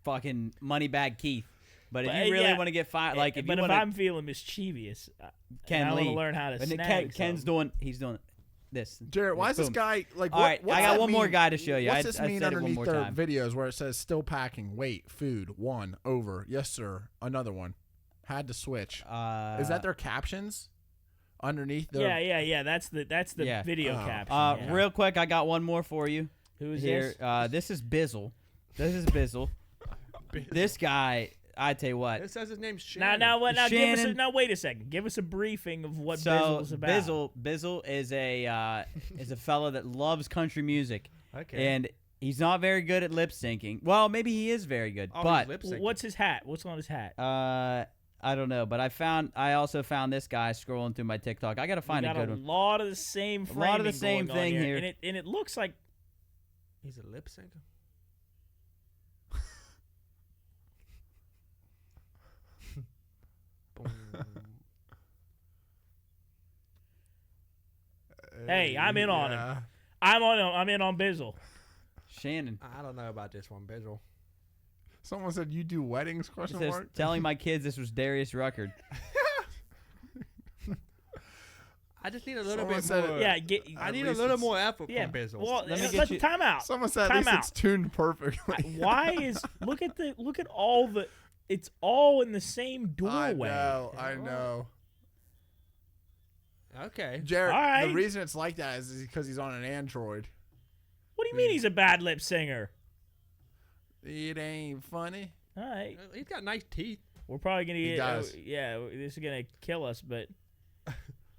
C: fucking Moneybag Keith. But if you really want to get fired, like if
A: I'm feeling mischievous,
C: Ken
A: I
C: Lee.
A: want to learn how to snag
C: Ken's he's doing this.
B: Jarrett, why is this
C: Boom.
B: guy like?
C: All right, I got one more guy to show you.
B: What's this
C: I
B: mean
C: said it one
B: underneath
C: more
B: their
C: time.
B: videos where it says "still packing"? Wait, food one over. Yes, sir. Another one. Had to switch. Is that their captions underneath? Their,
A: Yeah. That's the video caption. Yeah.
C: Real quick, I got one more for you.
A: Who is
C: here?
A: this?
C: This is Bizzle. This guy, I tell you what.
D: It says his name's Shannon.
A: Now,
C: Shannon.
A: wait a second. Give us a briefing of what
C: So
A: Bizzle's about.
C: Bizzle is a fella that loves country music,
D: Okay.
C: and he's not very good at lip syncing. Well, maybe he is very good,
D: Oh,
C: but
D: he's lip-syncing.
A: What's his hat? What's on his hat?
C: I don't know. But I also found this guy scrolling through my TikTok. I gotta find a good one.
A: lot of the same framing
C: lot of the same
A: going on
C: thing here.
A: And it looks like
D: He's a lip syncer.
A: hey, I'm in on him. I'm in on Bizzle.
C: Shannon.
D: I don't know about this one, Bizzle.
B: Someone said you do weddings?
C: It
B: Question
C: says,
B: mark.
C: telling my kids this was Darius Ruckert.
D: I just need a little
B: Someone
D: bit
B: said
D: more.
B: it.
A: Yeah,
D: I need a little more effort
A: yeah.
D: from Bizzle.
A: Well,
C: Let me get
A: let's
C: you-
A: time out.
B: Someone said at
A: Time
B: least
A: out.
B: it's tuned perfectly.
A: Why is look at all the it's all in the same doorway.
B: I know.
D: Okay.
B: Jarrett,
A: All right.
B: the reason it's like that is because he's on an Android.
A: What do you mean he's a bad lip singer?
B: It ain't funny.
A: All right,
D: He's got nice teeth.
A: we're probably gonna
B: He
A: get.
B: does.
A: This is gonna kill us, but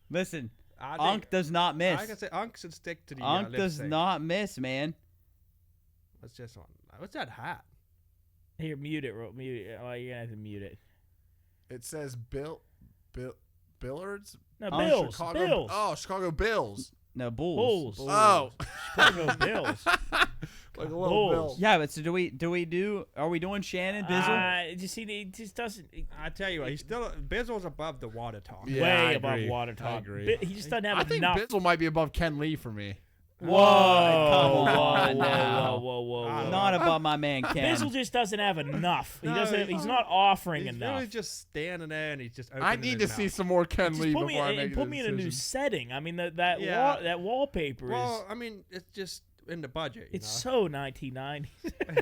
C: Listen,
D: I
C: Unk does not miss.
D: Like I said, Unk should stick to the
C: Unk
D: lip
C: does
D: sync.
C: not miss, man.
D: That's just on. What's that hat?
A: here, mute it. Mute it. Oh, you're gonna have to mute it.
B: It says Billards?
A: No,
C: Oh,
A: Bills.
B: Chicago,
A: Bills.
B: Oh, Chicago Bills.
C: No, Bulls.
A: Bulls.
B: Oh.
A: Chicago Bills.
B: Like a little
A: Bulls.
B: bill.
C: Yeah, but so are we doing Shannon, Bizzle?
A: You see, he just doesn't.
D: I tell you what, he's still Bizzle's above the water talk.
B: Yeah,
A: way
B: I
A: above
B: agree.
A: water
B: I
A: talk.
B: agree.
A: He just doesn't have
B: I think
A: enough.
B: Bizzle might be above Ken Lee for me.
C: Come on
A: whoa,
C: now.
A: whoa.
C: Not above my man Ken.
A: Bizzle just doesn't have enough. He
D: No,
A: doesn't.
D: he-
A: He's not offering
D: He's
A: enough.
D: really just standing there and he's just.
B: I need to see some more Ken
A: Just
B: Lee
A: put
B: before I
A: me,
B: make
A: put me in a new
B: decision.
A: setting. I mean, that
D: Yeah.
A: that wallpaper
D: Well, I mean, it's just in the budget.
A: is so 1990s.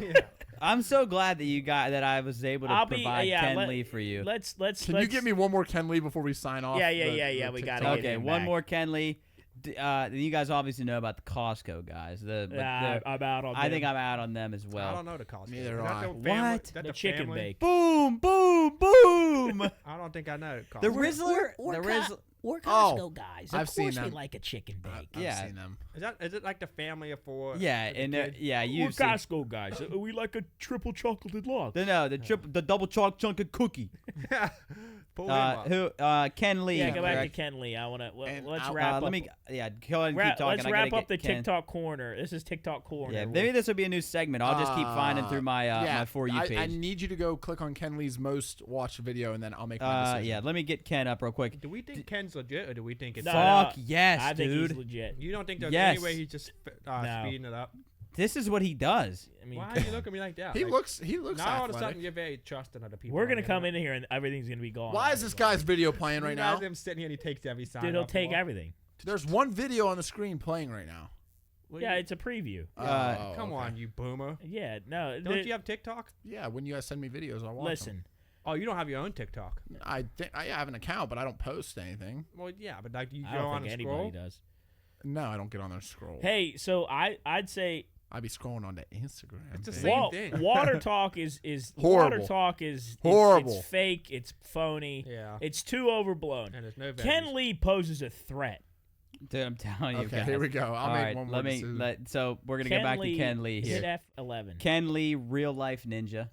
D: Yeah.
C: I'm so glad that I was able to
A: I'll
C: provide
A: be
C: Ken Lee for you.
A: Let's.
B: Can you give me one more Ken Lee before we sign off?
A: Yeah,
B: the
A: we
B: TikTok?
A: gotta get
C: Okay,
A: him
C: one
A: back.
C: more Ken Lee. You guys obviously know about the Costco guys.
A: I'm out on.
C: I think
A: them.
C: I'm out on them as
D: I
C: well.
D: don't know the cost.
B: Neither
D: Is
B: do
D: that
B: I.
D: the
C: What?
D: family- is that
A: The chicken
D: family?
A: bake.
C: Boom, boom, boom.
D: I don't think I know.
C: The
D: Costco.
C: Rizzler.
A: We're
C: The Rizzler.
A: Costco guys. Of
B: I've seen
A: course we
B: them.
A: like a chicken bake.
B: I've
C: Yeah.
B: seen them.
D: Is it like the family of four?
C: Yeah,
D: the
C: and
D: kid?
C: yeah,
A: We're
C: you've seen.
A: Costco guys. We like a triple chocolated log.
C: The double chalk chunky cookie.
D: Pull him up.
C: Ken Lee.
A: Yeah, go back to
C: correct?
A: Ken Lee. I want to.
B: And
A: Let's
B: I'll-
A: wrap up.
C: Go ahead and keep talking.
A: Let's
C: I gotta
A: wrap up
C: get
A: the
C: Ken.
A: TikTok corner. This is TikTok corner.
C: Yeah, maybe this will be a new segment. I'll just keep finding through my my For You page.
B: I need you to go click on Ken Lee's most watched video, and then I'll make my decision.
C: Yeah, let me get Ken up real quick.
D: Do we think Ken's legit, or do we think it's?
A: No,
C: Fuck yes,
A: I think
C: dude.
A: he's legit.
D: You don't think there's
C: Yes.
D: any way he's just
A: No.
D: speeding it up?
C: This is what he does.
A: I mean,
D: Why are you looking at me like that?
B: He
D: Like,
B: looks
D: now all of a
B: athletic.
D: sudden you're very trusting other people.
A: we're
D: on
A: gonna
D: the
A: come
D: internet.
A: in here and everything's gonna be gone.
B: Why is this guy's video playing right
D: You
B: now?
D: guys him sitting here and he takes every sign.
A: Dude, he'll
D: off the
A: take
D: wall.
A: everything.
B: There's one video on the screen playing right now.
D: Well,
A: Yeah,
D: you-
A: it's a preview.
D: come on, you boomer.
A: Yeah, no.
D: Don't you have TikTok?
B: Yeah, when you guys send me videos, I'll watch
A: Listen,
D: Oh, you don't have your own TikTok.
B: them. I have an account, but I don't post anything.
D: Well, yeah, but like you
A: I
D: go
A: don't
D: on
A: think
D: and
A: anybody
D: scroll.
A: does.
B: No, I don't get on there and scroll.
A: Hey, so I'd say
B: I'd be scrolling onto Instagram.
D: It's the
B: baby.
D: same thing.
A: water talk is
B: Horrible.
A: water talk is
B: Horrible.
A: It's fake. It's phony.
D: Yeah.
A: It's too overblown.
D: And there's no
A: Ken
D: veggies.
A: Lee poses a threat.
C: Dude, I'm telling you
B: Okay,
C: guys.
B: here we go. I'll
C: All
B: make
C: right,
B: one more
C: let me
B: decision.
C: so we're gonna
A: Ken
C: get back
A: Lee
C: to Ken Lee
A: hit
C: here.
A: F11.
C: Ken Lee, real life ninja.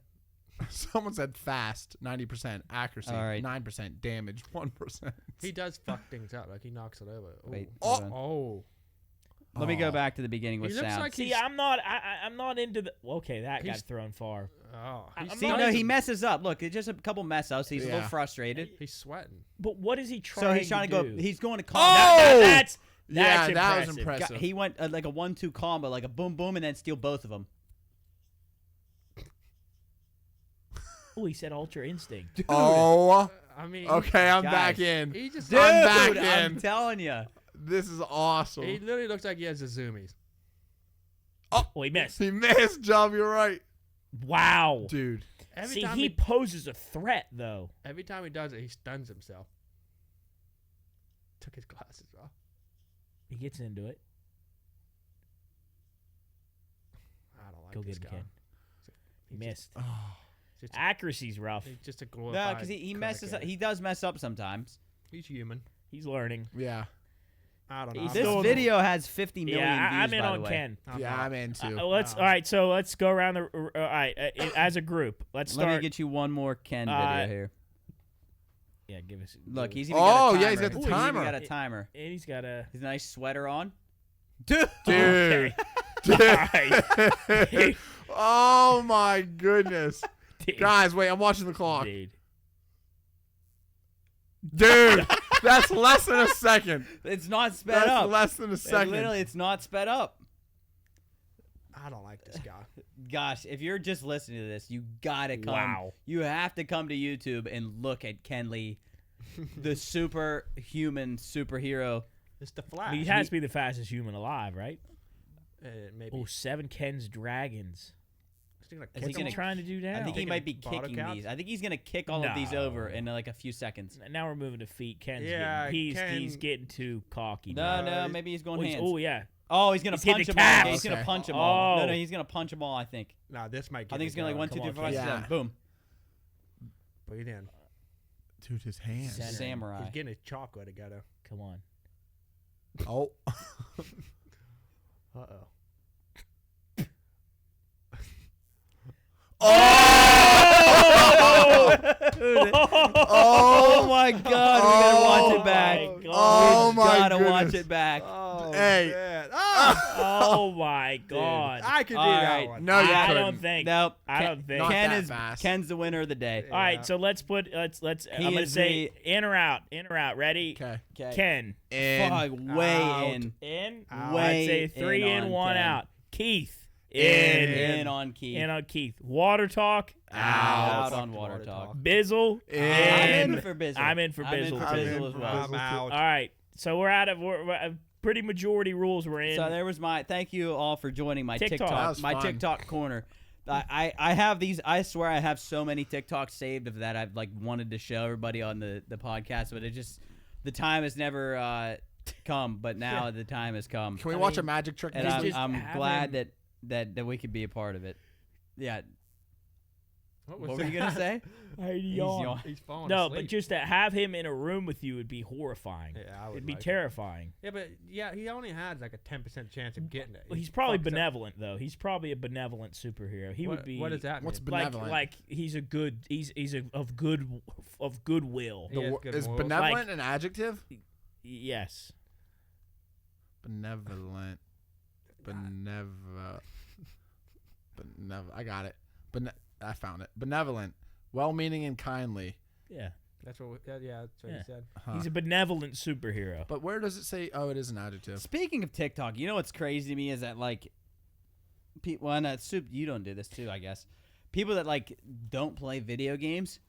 B: Someone said fast, 90% accuracy,
C: All right.
B: 9% damage, 1%.
D: He does fuck things up. Like he knocks it over. Ooh.
C: Wait,
B: Oh.
C: hold on.
D: Oh.
C: Let me go back to the beginning with sound.
A: Like see, I'm not into the. Okay, that got thrown far.
D: Oh,
C: he messes up. Look, it's just a couple mess ups. He's a little frustrated.
D: He's sweating.
A: But what is he trying?
C: So he's trying to
A: do?
C: go. He's going to
A: combo. That's impressive.
B: That was impressive.
C: He went like a 1-2 combo, like a boom boom, and then steal both of them.
A: Oh, he said Ultra Instinct.
C: Dude.
B: Oh,
D: I mean,
B: okay, I'm
C: guys,
B: back in.
D: He just,
C: dude,
B: I'm back in.
C: I'm telling you,
B: this is awesome.
D: He literally looks like he has the zoomies.
A: Oh, he missed.
B: He missed, Job. You're right.
A: Wow,
B: dude.
A: See, he poses a threat though.
D: Every time he does it, he stuns himself. Took his glasses off.
A: He gets into it.
D: I don't like
A: Go
D: this
A: get
D: guy.
A: him, Ken. He missed.
D: Just,
A: Accuracy's rough.
D: He's just a glorified.
C: no, because he messes up. He does mess up sometimes.
D: He's human.
A: He's learning.
B: Yeah.
D: I don't know.
C: This video has 50 million views.
A: I'm in
C: by
A: on
C: the way.
A: Ken.
B: I'm in too.
A: All right, so let's go around the. All right, as a group, let's start.
C: Let me get you one more Ken video here.
A: Yeah, give us.
C: Look, he's even got a timer.
B: Yeah, he's got the timer.
C: He's even got a timer.
A: And he's got a
C: nice sweater on. Dude.
B: Dude.
A: Dude.
B: Oh my goodness.
A: Dude.
B: Guys, wait, I'm watching the clock.
A: Dude,
B: that's less than a second.
C: It's not sped up.
B: That's less than a second.
C: Literally, it's not sped up.
D: I don't like this guy.
C: Gosh, if you're just listening to this, you gotta come.
A: Wow.
C: You have to come to YouTube and look at Ken Lee, the superhuman superhero.
D: It's the Flash.
A: he has to be the fastest human alive, right?
D: Maybe.
A: Oh, 7 Ken's Dragons. Is he trying to do now?
C: I think he might be kicking these. I think he's gonna kick all of these over in like a few seconds.
A: Now we're moving to feet. Ken's he's getting too cocky.
C: No, maybe he's going hands.
A: Oh yeah.
C: Oh, he's gonna punch them all. Yeah, he's gonna punch them all. No, he's gonna punch them all. I think.
D: Nah, this might.
C: I think he's gonna like 1, 2, 3, 4, 5, 6, 7. Boom.
D: Breathe in.
B: Dude, his hands.
C: Samurai.
D: He's getting his chocolate together.
A: Come on.
B: Oh.
D: Uh-oh.
C: Oh my God! We gotta watch it back.
B: Oh my God!
C: Gotta watch it back.
D: Oh,
B: hey!
D: Man.
A: Oh my God!
D: I can do that one.
B: No,
A: I don't think.
C: Nope.
A: I don't think.
C: Ken's the winner of the day.
A: All right, so let's. I'm gonna say in or out. In or out. Ready?
B: Okay.
A: Ken.
C: In. Way in.
A: In.
C: Way
A: I'd say 3 in, 1 out. Keith.
C: In on Keith.
A: In on Keith. Water Talk.
C: Out on Water Talk.
A: Bizzle.
C: I'm in for Bizzle.
A: I'm in for Bizzle.
C: As well.
D: I'm out.
A: All right, so we're out of pretty majority rules. We're in.
C: So there was my. Thank you all for joining my
A: TikTok.
C: My TikTok corner. I have these. I swear I have so many TikToks saved of that I've like wanted to show everybody on the podcast, but it just the time has never come. But now the time has come.
B: Can we watch a magic trick?
C: And I'm glad that we could be a part of it. Yeah. What were you gonna say?
D: He's falling
A: no,
D: asleep.
A: but just to have him in a room with you would be horrifying.
D: Yeah,
A: it'd be terrifying.
D: Yeah, but he only has like a 10% chance of getting it.
A: Well, he's probably benevolent though. He's probably a benevolent superhero. He would be.
D: What does that mean?
B: What's benevolent?
A: Like he's a good. He's of goodwill.
B: Is benevolent an adjective?
A: Yes.
B: Benevolent. I got it. I found it. Benevolent, well-meaning and kindly.
A: Yeah.
D: That's what he said.
B: Huh.
A: He's a benevolent superhero.
B: But where does it say? Oh, it is an adjective.
C: Speaking of TikTok, you know what's crazy to me is that like, you don't do this too, I guess. People that like don't play video games,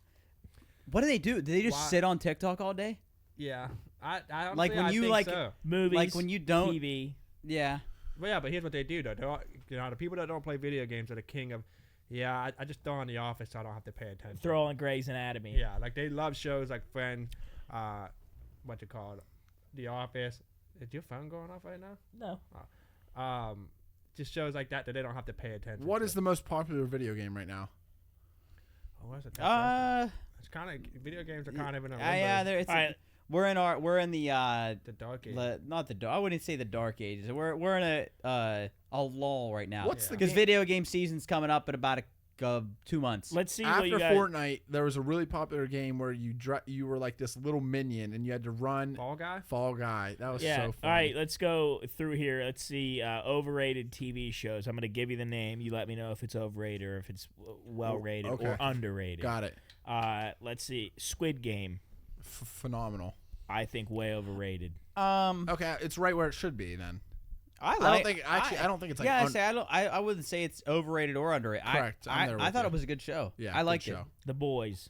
C: what do? Do they just sit on TikTok all day?
D: Yeah, I
C: like when you
D: think
C: like
D: so.
A: Movies,
C: like when you don't
A: TV.
C: Yeah.
D: Well, yeah, but here's what they do though. The people that don't play video games are the king of. Yeah, I just throw on The Office so I don't have to pay attention.
A: Throw on Grey's Anatomy.
D: Yeah, like they love shows like Friends, what you call it, The Office. Is your phone going off right now?
A: No.
D: Just shows like that they don't have to pay attention.
B: What is the most popular video game right now?
D: Oh, what's it? It's kind of video games are kind of in a
C: yeah. We're in the
D: dark ages.
C: Not the dark. I wouldn't say the dark ages. We're in a lull right now.
B: What's the
C: because video game season's coming up in about a 2 months.
A: Let's see
B: After
A: what you got.
B: Fortnite, there was a really popular game where you were like this little minion and you had to run.
D: Fall Guy.
B: Fall Guy. That was so fun.
A: All right, let's go through here. Let's see overrated TV shows. I'm going to give you the name. You let me know if it's overrated or if it's well-rated or underrated.
B: Got it.
A: Let's see. Squid Game.
B: Phenomenal.
A: I think way overrated.
B: Okay, it's right where it should be then.
C: I
B: don't think it's like.
C: Yeah, I wouldn't say it's overrated or underrated.
B: Correct.
C: I thought it was a good show.
B: Yeah,
C: I liked
B: good
C: it.
B: show.
A: The Boys.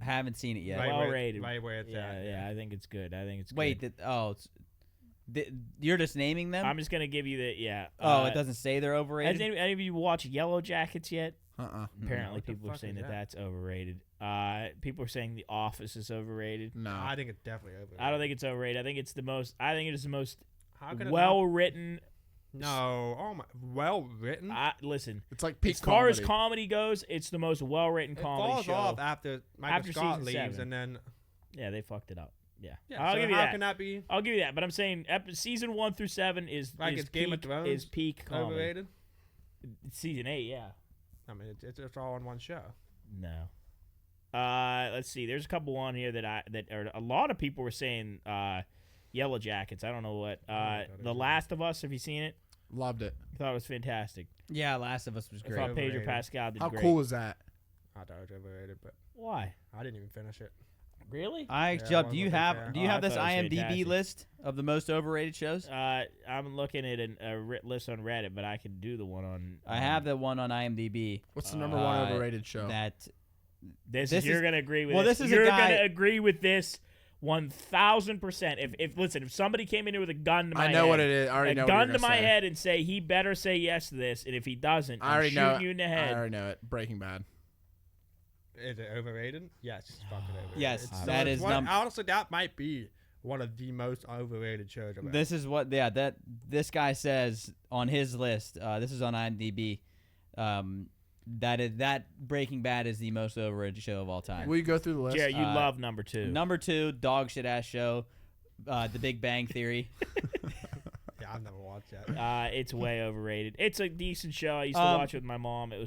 C: I haven't seen it yet.
D: Right
A: well rated.
D: Right where it's at.
A: Yeah, I think it's good.
C: Wait,
A: good.
C: you're just naming them?
A: I'm just gonna give you the
C: it doesn't say they're overrated.
A: Has any of you watched Yellow Jackets yet? Apparently,
D: No,
A: people are saying
D: that?
A: that's overrated. People are saying The Office is overrated.
B: No.
D: I think it's definitely overrated.
A: I don't think it's overrated. I think it is the most
D: How could it
A: well written.
D: No. Oh my. Well written.
A: Listen,
B: It's like peak
A: as far as
B: comedy.
A: comedy goes, it's the most well written
D: It
A: comedy
D: falls
A: show.
D: off after Michael
A: After
D: Scott
A: season
D: leaves,
A: 7.
D: and then.
A: Yeah, they fucked it up. Yeah,
D: Yeah.
A: I'll
D: so
A: give you
D: how
A: that.
D: can that be
A: I'll give you that. But I'm saying season 1 through 7 is
D: like
A: is
D: it's Game of
A: peak-
D: Thrones
A: is peak comedy.
D: overrated?
A: Season 8, yeah.
D: I mean, it's all in one show.
A: No. Let's see. There's a couple on here that a lot of people were saying Yellow Jackets. I don't know what. The Last of Us. Have you seen it?
B: Loved it.
A: I thought it was fantastic.
C: Yeah, Last of Us was
A: I
C: great.
A: thought Pedro
D: Overrated.
A: Pascal did
B: How
A: great.
B: cool is that?
D: I thought it was overrated, but
A: Why?
D: I didn't even finish it.
A: Really?
C: This
D: wasn't looking fair.
A: I
C: this
A: thought it was
C: IMDb
A: fantastic.
C: list of the most overrated shows?
A: I'm looking at a list on Reddit, but I could do the one on.
C: I have the one on IMDb.
B: What's the number one overrated show?
A: This
C: This
A: you're
C: is-
A: gonna agree with.
C: well,
A: this
C: this is a
A: you're
C: guy-
A: gonna agree with this 1,000%. If somebody came in here with a gun to my
B: I
A: head,
B: know what it is. I already
A: a
B: know
A: gun
B: what
A: to
B: you're
A: my
B: gonna say.
A: head and say he better say yes to this, and if he doesn't,
B: I
A: I'm
B: already know.
A: shooting you in the head.
B: I already know it. Breaking Bad.
D: Is it overrated? Yes, it's fucking overrated.
C: Yes,
D: It's-
C: that
D: it's
C: is
D: one, honestly, that might be one of the most overrated shows. I've
C: This is what this guy says on his list. This is on IMDb. That Breaking Bad is the most overrated show of all time.
B: Will you go through the list?
A: Jared, you love number 2.
C: Number 2, dog shit ass show, The Big Bang Theory.
D: Yeah, I've never watched that.
A: It's way overrated. It's a decent show. I used to watch it with my mom. It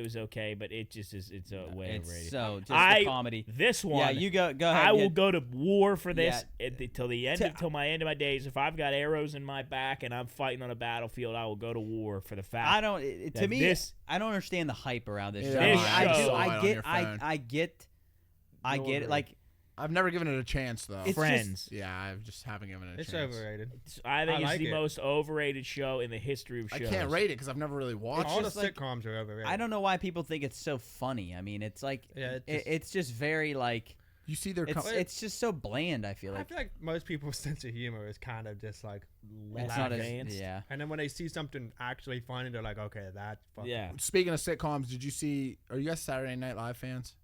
A: was okay, but it just is. It's way overrated.
C: So just the comedy.
A: This one.
C: Yeah, you go ahead.
A: I will go to war for this
C: Yeah.
A: till my end of my days. If I've got arrows in my back and I'm fighting on a battlefield, I will go to war for the fact.
C: I don't. To
A: that
C: me,
A: this-
C: I don't understand the hype around this
B: Yeah,
C: show.
A: This
C: I
A: show-
C: do.
B: I
C: I get it. Like
B: I've never given it a chance though.
C: It's
A: Friends.
B: Yeah, I just haven't given it a
D: It's
B: chance.
D: overrated.
A: I think
D: I
A: it's
D: like
A: the
D: it.
A: most overrated show in the history of
B: I
A: shows.
B: can't rate it because I've never really watched
D: All
B: it.
D: the
C: just like-
D: sitcoms are overrated.
C: I don't know why people think it's so funny. I mean, it's like
D: Yeah,
C: it's just very like
B: You see their
C: it's just so bland. I feel
D: I
C: like
D: feel like most people's sense of humor is kind of just like,
A: Less
C: it's not as
A: advanced.
C: yeah.
D: and then when they see something actually funny, they're like, okay, that's fucking.
A: Yeah,
B: Speaking of sitcoms, did you see? Are you guys Saturday Night Live fans?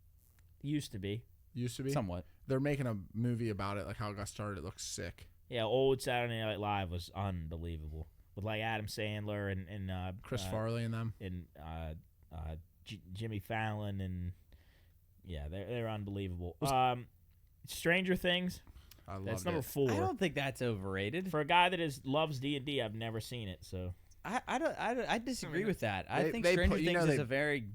A: used to be.
B: Used to be.
C: Somewhat.
B: They're making a movie about it, like how it got started. It looks sick.
A: Yeah, old Saturday Night Live was unbelievable with like Adam Sandler and
B: Chris Farley and them.
A: and Jimmy Fallon and yeah, they're unbelievable. Stranger Things.
B: I love
A: That's number
B: it.
A: 4.
C: I don't think that's overrated.
A: For a guy that loves D&D, I've never seen it. So
C: I disagree with that. I
B: They-
C: think
B: they
C: Stranger
B: put- you
C: Things
B: know
C: is
B: they-
C: a very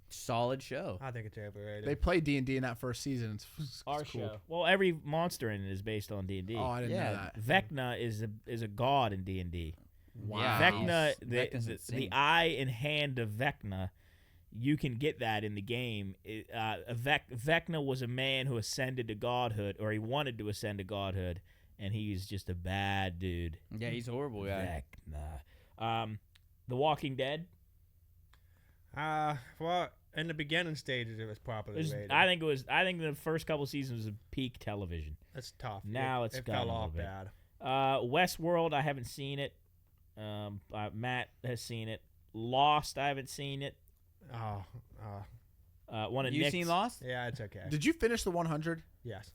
C: solid show.
D: I think it's overrated.
B: They played D&D in that first season. It's
A: our
B: cool.
A: show. Well, every monster in it is based on D&D.
B: Oh, I didn't
C: Yeah.
B: know that.
A: Vecna is a god in D&D.
B: Wow.
C: Yeah.
A: Vecna,
C: Vecna's
A: the
C: insane.
A: eye and hand of Vecna, you can get that in the game. Vecna was a man who ascended to godhood, or he wanted to ascend to godhood, and he's just a bad dude.
C: Yeah, he's a horrible guy.
A: Vecna. The Walking Dead.
D: Well, in the beginning stages, it was properly rated.
A: I think the first couple seasons was peak television.
D: It's tough.
A: Now it's
D: it
A: gotten
D: fell
A: a
D: off
A: little
D: bad.
A: Westworld, I haven't seen it. Matt has seen it. Lost, I haven't seen it. One of
C: You
A: Nick's,
C: seen Lost?
D: Yeah, it's okay.
B: Did you finish the 100?
D: Yes.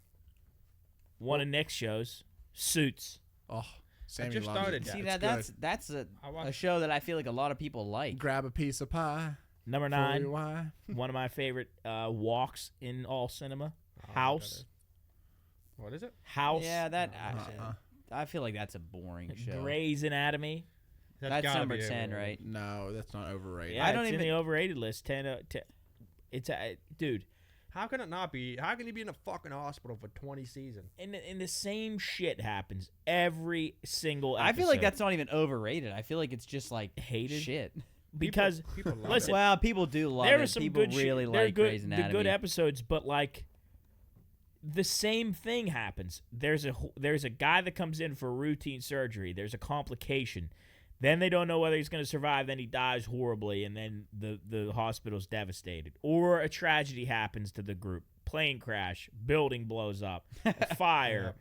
A: One of Nick's shows, Suits.
B: Oh, Sammy
D: just
B: loves
D: started
B: it.
D: that.
C: See,
B: It's
C: now
B: good.
C: that's a
D: I watched-
C: show that I feel like a lot of people like.
B: Grab a piece of pie.
A: Number
B: for
A: 9,
B: your wife.
A: one of my favorite walks in all cinema.
D: Oh,
A: House.
D: What is it?
A: House.
C: Yeah, that
B: Uh-uh.
C: I feel like that's a boring show.
A: Grey's Anatomy.
C: That's number 10, right?
B: No, that's not overrated.
A: Yeah, I don't even in the overrated list. 10. It's dude.
D: How can it not be? How can you be in a fucking hospital for 20 seasons?
A: And the same shit happens every single episode.
C: I feel like that's not even overrated. I feel like it's just like
A: hated
C: shit.
A: Because
D: people love
A: listen,
C: well, people do love
A: there
C: it.
A: are some
C: People
A: good
C: really
A: shit.
C: like Grey's
A: The
C: Anatomy.
A: good episodes, but like the same thing happens. There's a guy that comes in for routine surgery. There's a complication. Then they don't know whether he's going to survive. Then he dies horribly, and then the hospital's devastated. Or a tragedy happens to the group. Plane crash, building blows up, a fire,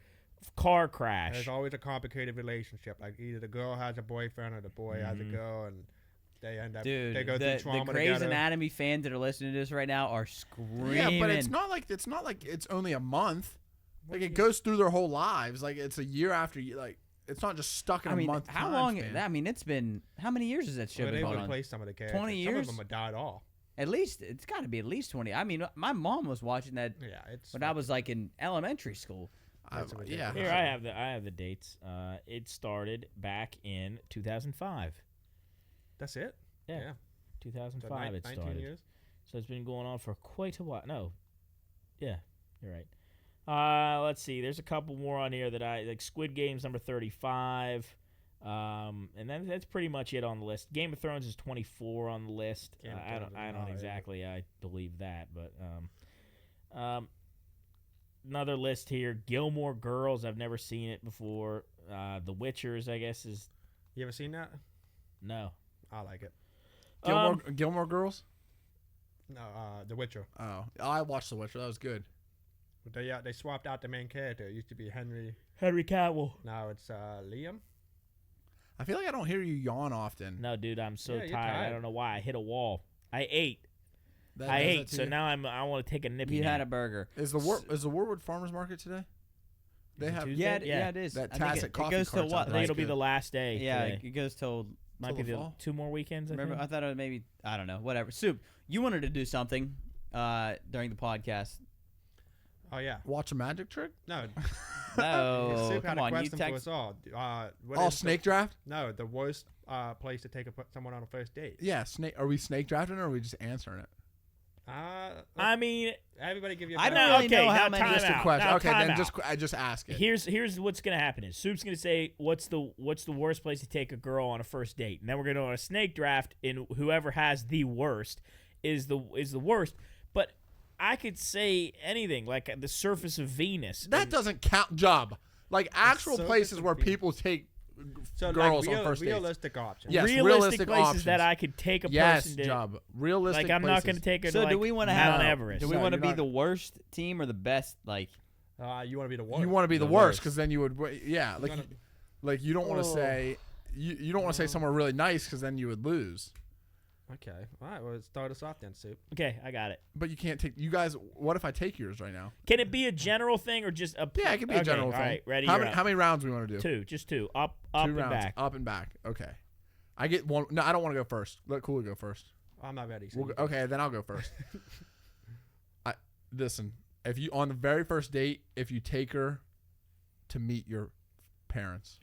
A: car crash.
D: There's always a complicated relationship. Like either the girl has a boyfriend or the boy has a girl, and they end up.
C: Dude,
D: they go through trauma
C: the Grey's
D: together.
C: Anatomy fans that are listening to this right now are screaming.
B: Yeah, but it's not like it's only a month. Like it goes through their whole lives. Like it's a year after you. Like it's not just stuck in a month.
C: How long? I mean, it's been how many years has that show been going on?
D: Replace some of the characters.
C: 20 years.
D: Some of them have died off.
C: At least it's got to be at least 20. I mean, my mom was watching that when I was like in elementary school.
B: Yeah.
A: Here I have the dates. It started back in 2005.
D: That's it.
A: Yeah. 2005
D: So
A: it
D: 19
A: started.
D: years?
A: So it's been going on for quite a while. No. Yeah, you're right. Let's see. There's a couple more on here that I like. Squid Game's number 35. And then that's pretty much it on the list. Game of Thrones is 24 on the list. I don't exactly I believe that, but another list here. Gilmore Girls. I've never seen it before. The Witchers, I guess is.
D: You ever seen that?
A: No.
D: I like it.
B: Gilmore Girls?
D: No, The Witcher.
B: Oh, I watched The Witcher. That was good.
D: But they swapped out the main character. It used to be Henry
A: Cavill.
D: Now it's Liam.
B: I feel like I don't hear you yawn often.
A: No, dude, I'm so
D: you're
A: tired. I don't know why. I hit a wall. I ate. So now I want to take a nippy.
C: You
A: nap.
C: had a burger.
B: Is the Warwood Farmers Market today? They have
A: Tuesday?
C: Yeah, it is.
B: that
C: I think
B: tacit coffee
C: it goes to
B: carts
C: what?
B: out
A: I
B: there.
A: think
C: Like,
A: it'll be the last day.
C: yeah,
A: today.
C: it goes till.
A: Might be
B: the
A: the
B: fall?
A: 2 more weekends.
C: Remember, I thought it was maybe I don't know. Whatever. Soup. You wanted to do something during the podcast.
D: Oh yeah.
B: Watch a magic trick?
D: No.
C: No,
D: Soup had
C: come
D: a
C: on. You
D: question for
C: text.
D: us all. What
B: Oh,
D: is
B: snake draft?
D: No, the worst place to take someone on a first date.
B: Yeah, snake. Are we snake drafting or are we just answering it?
A: I mean,
D: everybody give you.
C: I
D: a
C: don't really know how
A: now
C: many.
A: time
B: Just a
A: out.
B: question.
A: Now
B: Okay,
A: time
B: then
A: out.
B: just ask it.
A: Here's what's gonna happen is Soup's gonna say what's the worst place to take a girl on a first date, and then we're gonna go on a snake draft, and whoever has the worst is the worst. But I could say anything like the surface of Venus.
B: That doesn't count, Job. Like actual
D: surface
B: places
D: of
B: where
D: Venus.
B: people take
D: So
B: girls
D: like
B: on first dates.
D: realistic options.
B: Yes,
A: realistic
B: realistic
A: places
B: options.
A: that I could take a
B: Yes,
A: person to.
B: Job. Realistic
A: Like I'm not gonna
B: places.
A: take her
C: So
A: to like
C: do we want to
A: Mount
C: have?
A: Everest.
C: Do we
B: No,
C: want to
B: you're
C: be
B: not-
C: the worst team or the best? Like,
D: You want to be the worst.
B: You want to be the worst because then you would. Yeah, like
D: wanna-
B: like you don't want to say you don't want to say somewhere really nice because then you would lose.
D: Okay. All right. Well, start us off then, Soup.
A: Okay, I got it.
B: But you can't take you guys. What if I take yours right now?
A: Can it be a general thing or just a?
B: Yeah, it can be a general
A: all
B: thing.
A: right, ready?
B: How
A: you're
B: many
A: up.
B: how many rounds we want to do?
A: Two, just two. Up,
B: 2
A: and
B: rounds.
A: back.
B: Up and back. Okay. I get one. No, I don't want to go first. Let Cooley go first.
D: I'm not ready. So
B: We'll
D: you
B: go, okay, then I'll go first. Listen, if you on the very first date, if you take her to meet your parents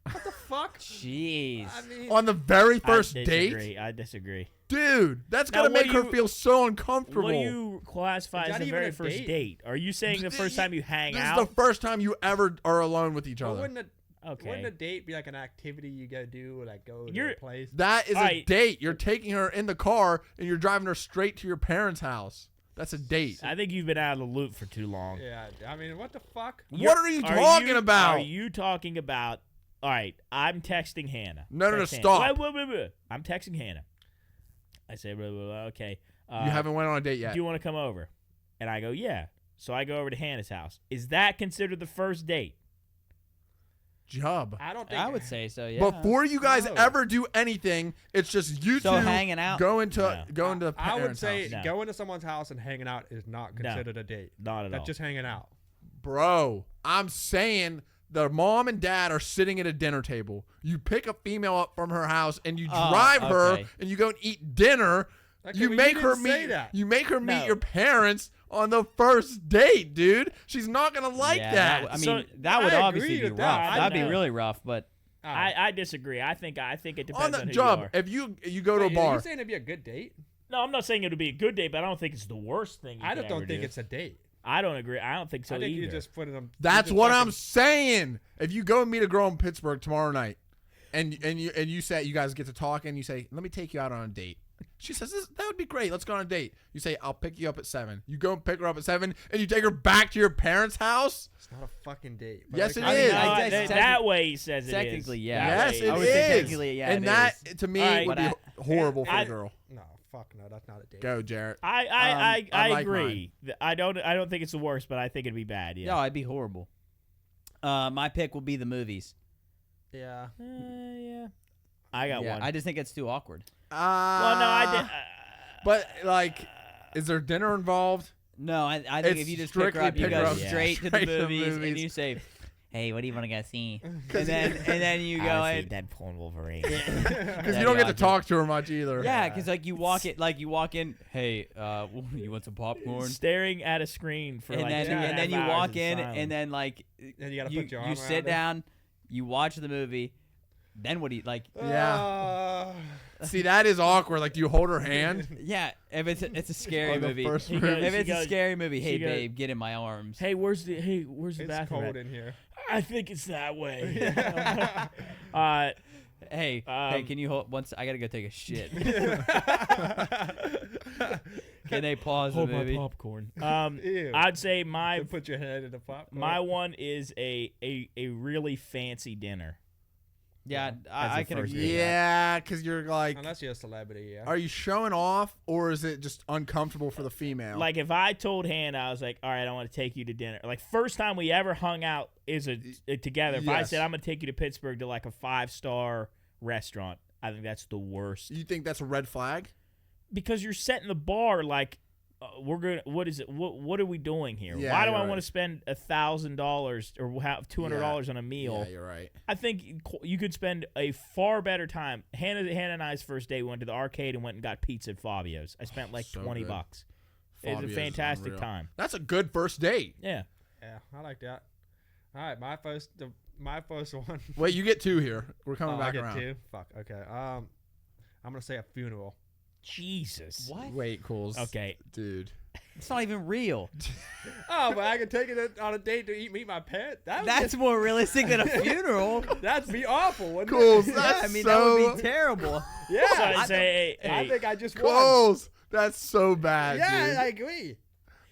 D: What the fuck?
C: jeez.
D: I mean,
B: on the very first
A: I
B: date,
A: disagree. I disagree.
B: dude, that's
A: Now,
B: gonna
A: what
B: make
A: do
B: her
A: you-
B: feel so uncomfortable.
A: What do you classify
D: Is
A: as
D: that
A: the
D: even
A: very
D: a
A: first
D: date?
A: date? Are you saying the first time you hang
B: This
A: out?
B: is the first time you ever are alone with each
D: well,
B: other.
D: wouldn't
A: Okay.
D: a date be like an activity you go do, like go to
A: You're-
D: a place?
B: That is a
A: Alright.
B: date. You're taking her in the car and you're driving her straight to your parents' house. That's a date.
A: I think you've been out of the loop for too long.
D: Yeah. I mean, what the fuck?
B: What are you talking about?
A: Are you talking about? All right, I'm texting Hannah.
B: No,
A: Text Hannah.
B: stop.
A: Wait. I'm texting Hannah. I say, blah, blah, blah, okay.
B: You haven't went on a date yet.
A: Do you want to come over? And I go, yeah. So I go over to Hannah's house. Is that considered the first date?
B: Job.
D: I don't think.
C: I would say so. Yeah.
B: Before you guys
D: No.
B: ever do anything, it's just you
C: So
B: two
C: hanging out?
B: going to
A: No.
B: going to the
D: I would
B: parents'
D: say
B: house.
A: No.
D: going to someone's house and hanging out is not considered a date.
A: Not at
D: That's
A: all.
D: just hanging out.
B: Bro, I'm saying the mom and dad are sitting at a dinner table. You pick a female up from her house and you drive her
C: okay.
B: and you go and eat dinner.
D: Okay,
B: You
D: well,
B: make
D: you
B: her
D: didn't say
B: meet.
D: that.
B: You make her meet
A: No.
B: your parents on the first date, dude. She's not gonna like
C: yeah,
B: that.
C: I mean,
A: So,
C: that would
D: I
C: obviously
D: agree
C: be
D: with
C: rough.
D: that. I
C: That'd be
A: know.
C: really rough. But
A: I disagree. I think it depends
B: On the
A: on who
B: job,
A: you are.
B: if you go to a bar.
D: Are you saying it'd be a good date?
A: No, I'm not saying it would be a good date, but I don't think it's the worst thing.
D: I don't think it's a date.
A: I don't agree. I don't think so
D: I think
A: either.
D: you just putting them.
B: That's what I'm saying. If you go and meet a girl in Pittsburgh tomorrow night, and you say you guys get to talk, and you say, "Let me take you out on a date." She says, "That would be great. Let's go on a date." You say, "I'll pick you up at 7." You go and pick her up at 7, and you take her back to your parents' house.
D: It's not a fucking date.
B: Yes, it
A: I
B: is.
A: mean, that way he says it is.
C: Technically, yeah.
B: Yes, it
C: I would say
B: is.
C: technically, yeah,
B: and
C: it
B: that
C: is.
B: to me
A: Right.
B: would be horrible for the girl.
D: No, fuck no. That's not a date.
B: Go, Jarrett.
A: I
B: like
A: agree. I don't think it's the worst, but I think it'd be bad. Yeah.
C: No, it'd be horrible. My pick will be the movies.
D: Yeah.
A: Yeah. I got
C: Yeah,
A: one.
C: I just think it's too awkward.
A: Well, no, I did.
B: But like, is there dinner involved?
C: No, I think
B: It's
C: if you just pick her
B: strictly
C: up, you
B: pick her
C: go
B: up
C: straight to the
B: straight to the
C: movies,
B: movies.
C: and you say, "Hey, what do you want to go see?" and then you go and
A: Deadpool and Wolverine.
B: Because you don't get to talk to her much either.
C: yeah, because you walk in. Hey, you want some popcorn?
A: Staring at a screen for
C: And
A: like
C: then
A: 2.5
C: and then you
A: hours
C: walk
A: in
C: in,
A: silence.
C: and then like
D: Then you gotta put your arm
C: you
D: around
C: sit
D: her.
C: down, you watch the movie. Then what do you like?
B: Yeah. See, that is awkward. Like, do you hold her hand?
C: Yeah, if it's a scary
B: On the
C: movie.
B: first
C: If
B: movie.
C: it's
A: She
C: a
A: goes-
C: scary movie, hey
A: she goes-
C: babe, get in my arms.
A: Hey, where's the
D: It's
A: bathroom?
D: cold
A: at?
D: in here.
A: I think it's that way.
C: Hey, can you hold once? I gotta go take a shit. Can they pause the
A: Hold my
C: movie?
A: popcorn.
D: Ew.
A: I'd say my
D: To put your head in the popcorn.
A: my one is a really fancy dinner.
C: Yeah,
A: As
C: I
A: a
C: can
A: first
C: agree.
A: date.
B: Yeah, because you're like,
D: Unless you're a celebrity, yeah.
B: are you showing off, or is it just uncomfortable for the female?
A: Like if I told Hannah, I was like, "All right, I want to take you to dinner." Like first time we ever hung out together. If I
B: Yes.
A: said I'm gonna take you to Pittsburgh to like a 5-star restaurant, I think that's the worst.
B: You think that's a red flag?
A: Because you're setting the bar like we're gonna. What is it? What are we doing here?
B: Yeah,
A: Why do
B: you're
A: I
B: right.
A: want to spend $1,000 or have $200 on a meal?
B: Yeah, you're right.
A: I think you could spend a far better time. Hannah and I's first day, we went to the arcade and went and got pizza at Fabio's. I spent like
B: So
A: $20.
B: good.
A: It was
B: Fabio's
A: a
B: is
A: fantastic
B: unreal.
A: time.
B: That's a good first date.
A: Yeah.
D: Yeah, I like that. All right, my first one.
B: Wait, you get 2 here. We're coming
D: I
B: back
D: get
B: around.
D: 2. Fuck. Okay. I'm gonna say a funeral.
A: Jesus.
C: What?
B: Wait, Cools.
A: Okay.
B: Dude.
C: It's not even real.
D: Oh, but I can take it on a date to meet my pet.
C: That's more realistic than a funeral.
D: That'd be awful, wouldn't
B: Cools.
D: it?
B: That's
C: I mean,
B: so
C: that would be terrible.
D: Yeah.
A: So I say,
D: I
A: hey,
D: think I just won.
B: Cools. That's so bad,
D: Yeah,
B: dude.
D: I agree.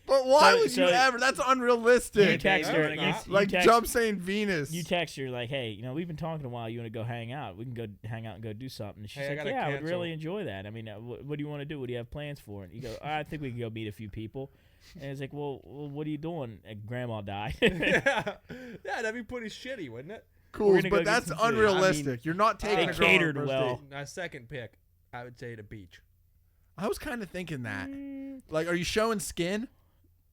B: But why
A: So-
B: would you
A: so-
B: ever? That's
A: you
B: unrealistic.
A: text
D: No,
A: her.
D: it's not.
A: You
B: Like
A: text,
B: Jump saying Venus.
A: You text her like, hey, we've been talking a while. You want to go hang out? We can go hang out and go do something. And she's
D: Hey, I
A: like,
D: gotta
A: yeah, I would
D: cancel.
A: really enjoy that. I mean, what do you want to do? What do you have plans for? And you go, I think we can go meet a few people. And it's like, well, what are you doing? And Grandma died.
D: Yeah, that'd be pretty shitty, wouldn't it?
B: Cool,
A: gonna go
B: but
A: get
B: that's
A: some food.
B: unrealistic. You're not taking
D: They
B: a girl on a
A: catered
B: first
A: well.
B: date.
D: My second pick, I would say the beach.
B: I was kind of thinking that. Like, are you showing skin?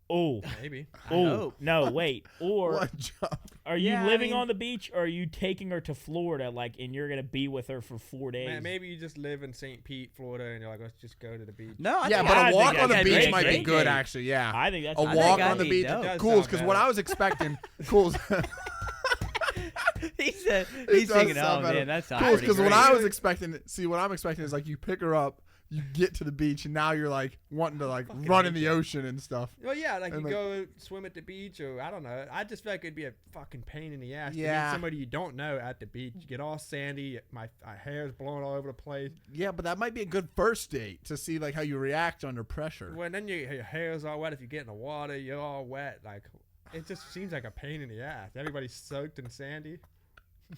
A: Oh,
D: Maybe.
A: oh,
C: hope.
A: no, wait. Or
B: What job?
A: are you
C: Yeah, I
A: living
C: mean-
A: on the beach, or are you taking her to Florida, and you're gonna be with her for 4 days?
D: Man, maybe you just live in St. Pete, Florida, and you're like, let's just go to the beach.
C: No, I
B: Yeah,
C: think
B: but
A: I
B: a walk
A: think
B: on the
A: that's
B: beach
A: great.
B: might be
A: Great
B: good,
A: date.
B: actually. Yeah,
A: I think that's
B: a
C: I think
B: walk
C: that'd
B: on the
C: be
B: beach.
C: dope.
D: Does
B: Cool,
D: sound
B: because
D: better.
B: what I was expecting, cool.
C: he said
B: It
C: he's
B: does
C: thinking,
B: sound
C: oh
B: better.
C: man, that sounds
B: Cool,
C: pretty
B: because what
C: great.
B: I was expecting. See, what I'm expecting is like you pick her up, you get to the beach, and now you're like wanting to like
D: Fucking
B: run
D: hate
B: in the ocean and stuff.
D: Well, yeah, like
B: And,
D: you
B: like-
D: go swim at the beach, or I don't know. I just feel like it'd be a fucking pain in the ass to
B: Yeah.
D: meet somebody you don't know at the beach. You get all sandy, my hair's blowing all over the place.
B: Yeah, but that might be a good first date to see like how you react under pressure.
D: Well, then your hair's all wet. If you get in the water, you're all wet. Like, it just seems like a pain in the ass. Everybody's soaked and sandy.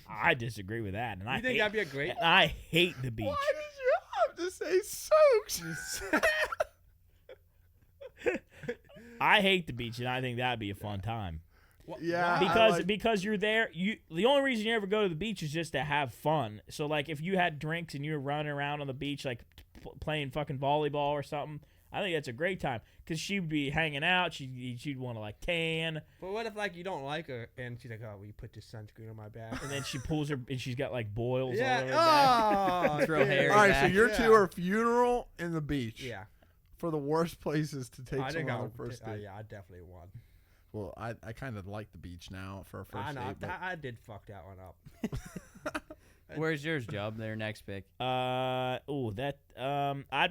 A: I disagree with that, and
D: You
A: I
D: think
A: hate,
D: that'd be a great?
A: and I hate the beach.
B: Why did you have to say soaked?
A: I hate the beach, and I think that'd be a fun time.
B: Yeah, I
A: Because
B: like-
A: because you're there, the only reason you ever go to the beach is just to have fun. So like if you had drinks and you were running around on the beach like playing fucking volleyball or something, I think that's a great time because she'd be hanging out. She'd want to like tan,
D: But what if like you don't like her and she's like, oh, will you put this sunscreen on my back?
A: and then she pulls her and she's got like boils all
D: Yeah.
A: over her back.
D: Oh,
C: Throw hair
D: dude.
B: All right, so
C: back.
B: your
D: Yeah.
B: two are funeral and the beach.
D: Yeah.
B: For the worst places to take
D: I think
B: someone
D: I
B: on a
D: would.
B: first date.
D: Yeah, I definitely won.
B: Well, I kind of like the beach now for a first
D: I know.
B: date. But
D: I did fuck that one up.
C: Where's yours, Job? Their next pick.
A: I'd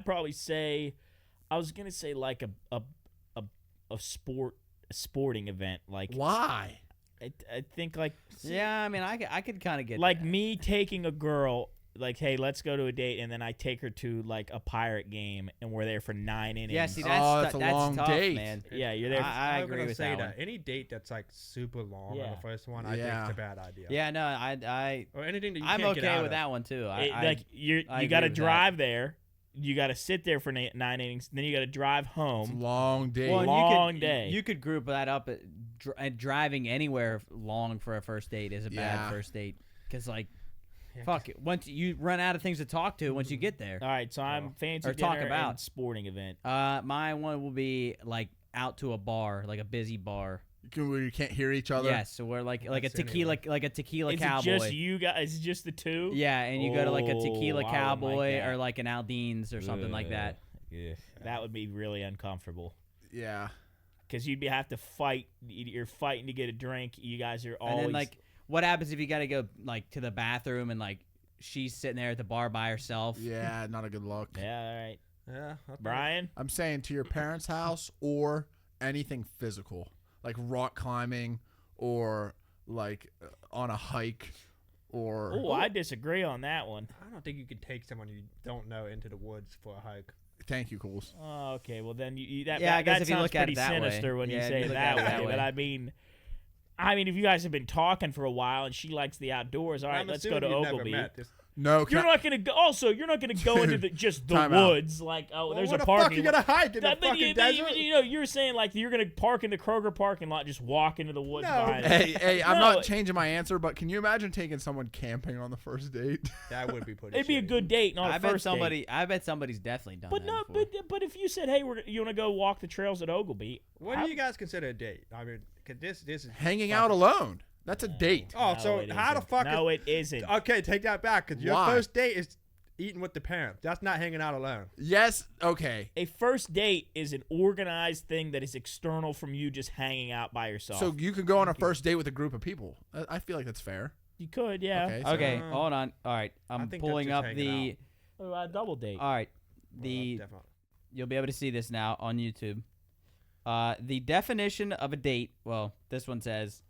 A: probably say, I was gonna say like a sporting event. Like
B: Why?
A: I think like
C: Yeah, I mean, I could kind of get
A: like
C: that.
A: me taking a girl. Like, hey, let's go to a date, and then I take her to like a Pirate game, and we're there for 9 innings.
C: Yeah, see,
B: that's a long
C: tough,
B: date.
C: man.
A: Yeah, you're there.
C: I
D: I'm
C: agree
D: gonna
C: with
D: say
C: that one.
D: Any date that's like super long on
A: Yeah.
D: the first one, I think
B: Yeah.
D: it's a bad idea.
C: Yeah, no, I
D: Or anything that you
C: I'm
D: can't get
C: okay
D: out
C: with
D: of.
C: that one too.
A: like
C: I
A: you
C: agree
A: got to
C: with that.
A: drive there. You got to sit there for 9 innings. Then you got to drive
B: It's a
A: home.
B: long date.
C: Well, and
A: long day.
C: You could group that up. Driving anywhere long for a first date is a
B: Yeah.
C: bad first date because like.
D: Yeah,
C: Fuck it. Once you run out of things to talk to once you get there.
A: All right, so I'm fancy
C: Or
A: dinner
C: talk about.
A: and sporting event.
C: My one will be like out to a bar, like a busy bar.
B: Where you can't hear each other.
C: Yes, so we're like a
D: That's
C: tequila
D: anyway.
C: like a tequila
A: Is
C: cowboy.
A: it just you guys? Is it just the two?
C: Yeah, and you go to like a
A: Oh,
C: tequila
A: I wouldn't
C: cowboy
A: like that.
C: or like an Aldean's or something like that.
A: Yeah, that would be really uncomfortable.
B: Yeah.
A: Because you'd have to fight. You're fighting to get a drink. You guys are always
C: And then like what happens if you got to go like to the bathroom and like she's sitting there at the bar by herself?
B: Yeah, not a good look.
A: Yeah, all right.
D: Yeah,
A: Brian.
B: I'm saying to your parents' house or anything physical, like rock climbing or like on a hike or.
A: Oh, I disagree on that one.
D: I don't think you could take someone you don't know into the woods for a hike.
B: Thank you, Cools.
A: Oh, okay. Well, then that
C: Yeah, I guess
A: that
C: if you
A: sounds
C: look at
A: pretty
C: it that way.
A: sinister when you
C: Yeah, if
A: say
C: you
A: it
C: look
A: that
C: at it that
A: way.
C: way.
A: But I mean, if you guys have been talking for a while and she likes the outdoors, all right,
D: I'm
A: let's go
D: assuming
A: to
D: you've never
A: Ogilvy.
D: met this-
B: No,
A: You're not gonna go. Also, you're not gonna go into just the
B: Time out.
A: woods. Like, oh,
D: Well,
A: there's
D: where
A: a
D: the
A: parking.
D: fuck you gonna hike in the
A: That- but
D: fucking
A: you,
D: desert?
A: you're saying like you're gonna park in the Kroger parking lot, just walk into the woods.
D: No.
A: behind it.
B: Hey, I'm
A: No.
B: not changing my answer, but can you imagine taking someone camping on the first date?
D: That would be pretty.
A: It'd be a
D: shitty.
A: good date, not
C: I
A: a
C: bet
A: first date.
C: I bet somebody's definitely done
A: But
C: that
A: no,
C: before.
A: but if you said, hey, you want to go walk the trails at Ogilvy?
D: What
A: how-
D: do you guys consider a date? I mean, 'cause this is
B: Hanging
D: fucking-
B: out alone. That's a date.
D: Oh,
A: No,
D: so
A: it
D: how the
A: isn't.
D: fuck?
A: No, it isn't.
D: Okay, take that back. Cause your
B: Why?
D: first date is eating with the parents. That's not hanging out alone.
B: Yes. Okay.
A: A first date is an organized thing that is external from you just hanging out by yourself.
B: So you can go on a first date with a group of people. I feel like that's fair.
A: you could, yeah.
B: Okay. So
C: Okay,
D: Uh,
C: hold on. All right,
D: I
C: I'm
D: think
C: pulling
D: that's
C: up
D: just
C: the.
D: hanging
A: What about a double date?
C: All right,
D: Well,
C: the
D: definitely.
C: you'll be able to see this now on YouTube. The definition of a date. Well, this one says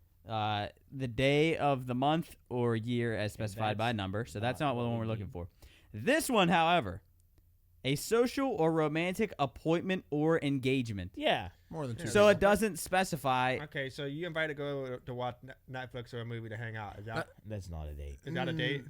C: the day of the month or year as specified by a
A: that's
C: number. So that's
A: not
C: not the
A: what
C: one
A: we
C: we're looking
A: mean.
C: for. This one, however, a social or romantic appointment or engagement.
A: Yeah.
B: More than two.
D: Yeah.
C: So
B: people.
C: it doesn't specify.
D: Okay, so you invite a girl to watch Netflix or a movie to hang out. Is that
A: That's not a date.
D: is that a date?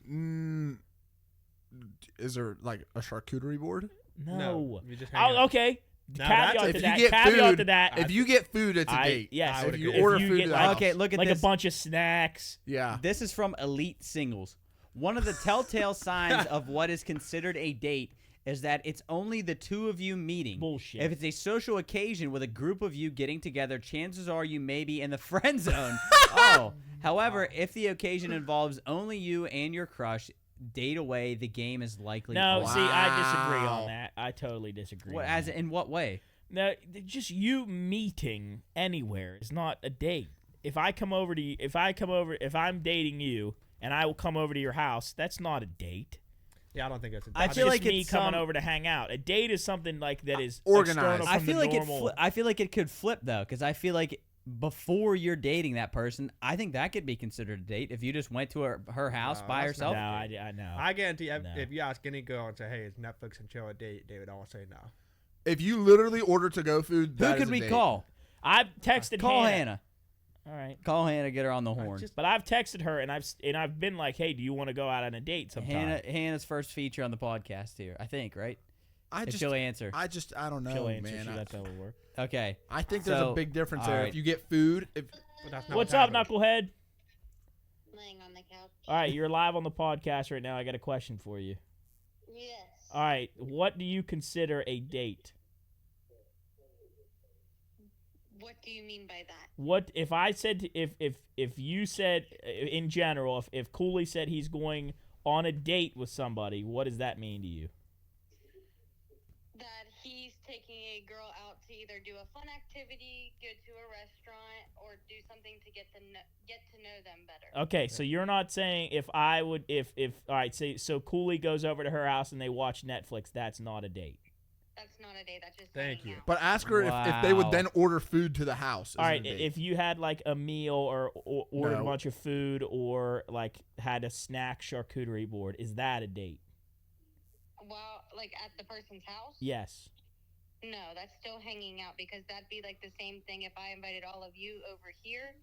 B: Is there like a charcuterie board?
A: No.
D: you just hang
A: Oh,
D: out.
A: okay.
D: Now
A: Caveat
D: that's-
A: to
B: if you
A: that.
B: get
A: Caveat
B: food-
A: to that.
B: If you get food, it's a
A: I-
B: date.
A: yes.
D: I
B: If
D: would
B: you
D: agree.
B: order
A: If you
B: food
A: get
B: to the
A: like-
B: house.
C: Okay, look at
A: like
C: this.
A: a bunch of snacks.
B: Yeah.
C: This is from Elite Singles. One of the telltale signs of what is considered a date is that it's only the two of you meeting.
A: Bullshit.
C: If it's a social occasion with a group of you getting together, chances are you may be in the friend zone. However, if the occasion involves only you and your crush, date away, the game is likely
A: No,
C: over.
A: see, I disagree
B: Wow.
A: on that. I totally disagree.
C: What,
A: on
C: as
A: that.
C: in what way?
A: No, just you meeting anywhere is not a date. If I come over to you, if I'm dating you and I will come over to your house, that's not a date.
D: Yeah, I don't think it's a date.
C: I
A: That's
C: feel
A: just
C: like
A: me
C: it's
A: coming
C: some-
A: over to hang out. A date is something like that is
B: Organized.
A: external
C: I
A: from
C: feel
A: the
C: like
A: normal.
C: I feel like it could flip though, because I feel like before you're dating that person, I think that could be considered a date if you just went to her house
D: No,
C: by
D: that's
C: herself.
A: No, I know.
D: I guarantee
A: No.
D: if you ask any girl and say, "Hey, is Netflix and chill a date?" they would all say no.
B: If you literally order to go food,
C: Who
B: that is
C: could
B: a
C: we
B: date.
C: call?
A: I've texted
C: Call
A: Hannah.
C: Hannah.
A: All right.
C: Call Hannah. Get her on the horn.
D: just-
A: But I've texted her and I've been like, hey, do you want to go out on a date sometime?
C: Hannah's first feature on the podcast here, I think, right?
B: I
C: If
B: just,
C: she'll answer.
B: I don't know,
A: She'll answer.
B: man.
A: That's how it work.
C: Okay.
B: I think there's
C: So,
B: a big difference
C: all
B: there.
C: right.
B: If you get food,
D: But that's not
A: What's up,
D: happening.
A: Knucklehead?
E: Laying on the couch.
A: All right, you're live on the podcast right now. I got a question for you.
E: Yes.
A: All right, what do you consider a date?
E: What do you mean by that?
A: What if I said if you said in general if Cooley said he's going on a date with somebody, what does that mean to you?
E: That he's taking a girl out to either do a fun activity, go to a restaurant, or do something to get to know them better.
A: Okay, so you're not saying if all right, so Cooley goes over to her house and they watch Netflix, that's not a date.
E: That's not a date. That's just
D: Thank
E: hanging
D: you.
E: out.
B: But ask her if they would
C: Wow.
B: then order food to the house.
A: All right, if you had like a meal or ordered a
B: No.
A: bunch of food or like had a snack charcuterie board, is that a date?
E: Well, like at the person's house?
A: Yes.
E: No, that's still hanging out because that'd be like the same thing if I invited all of you over here.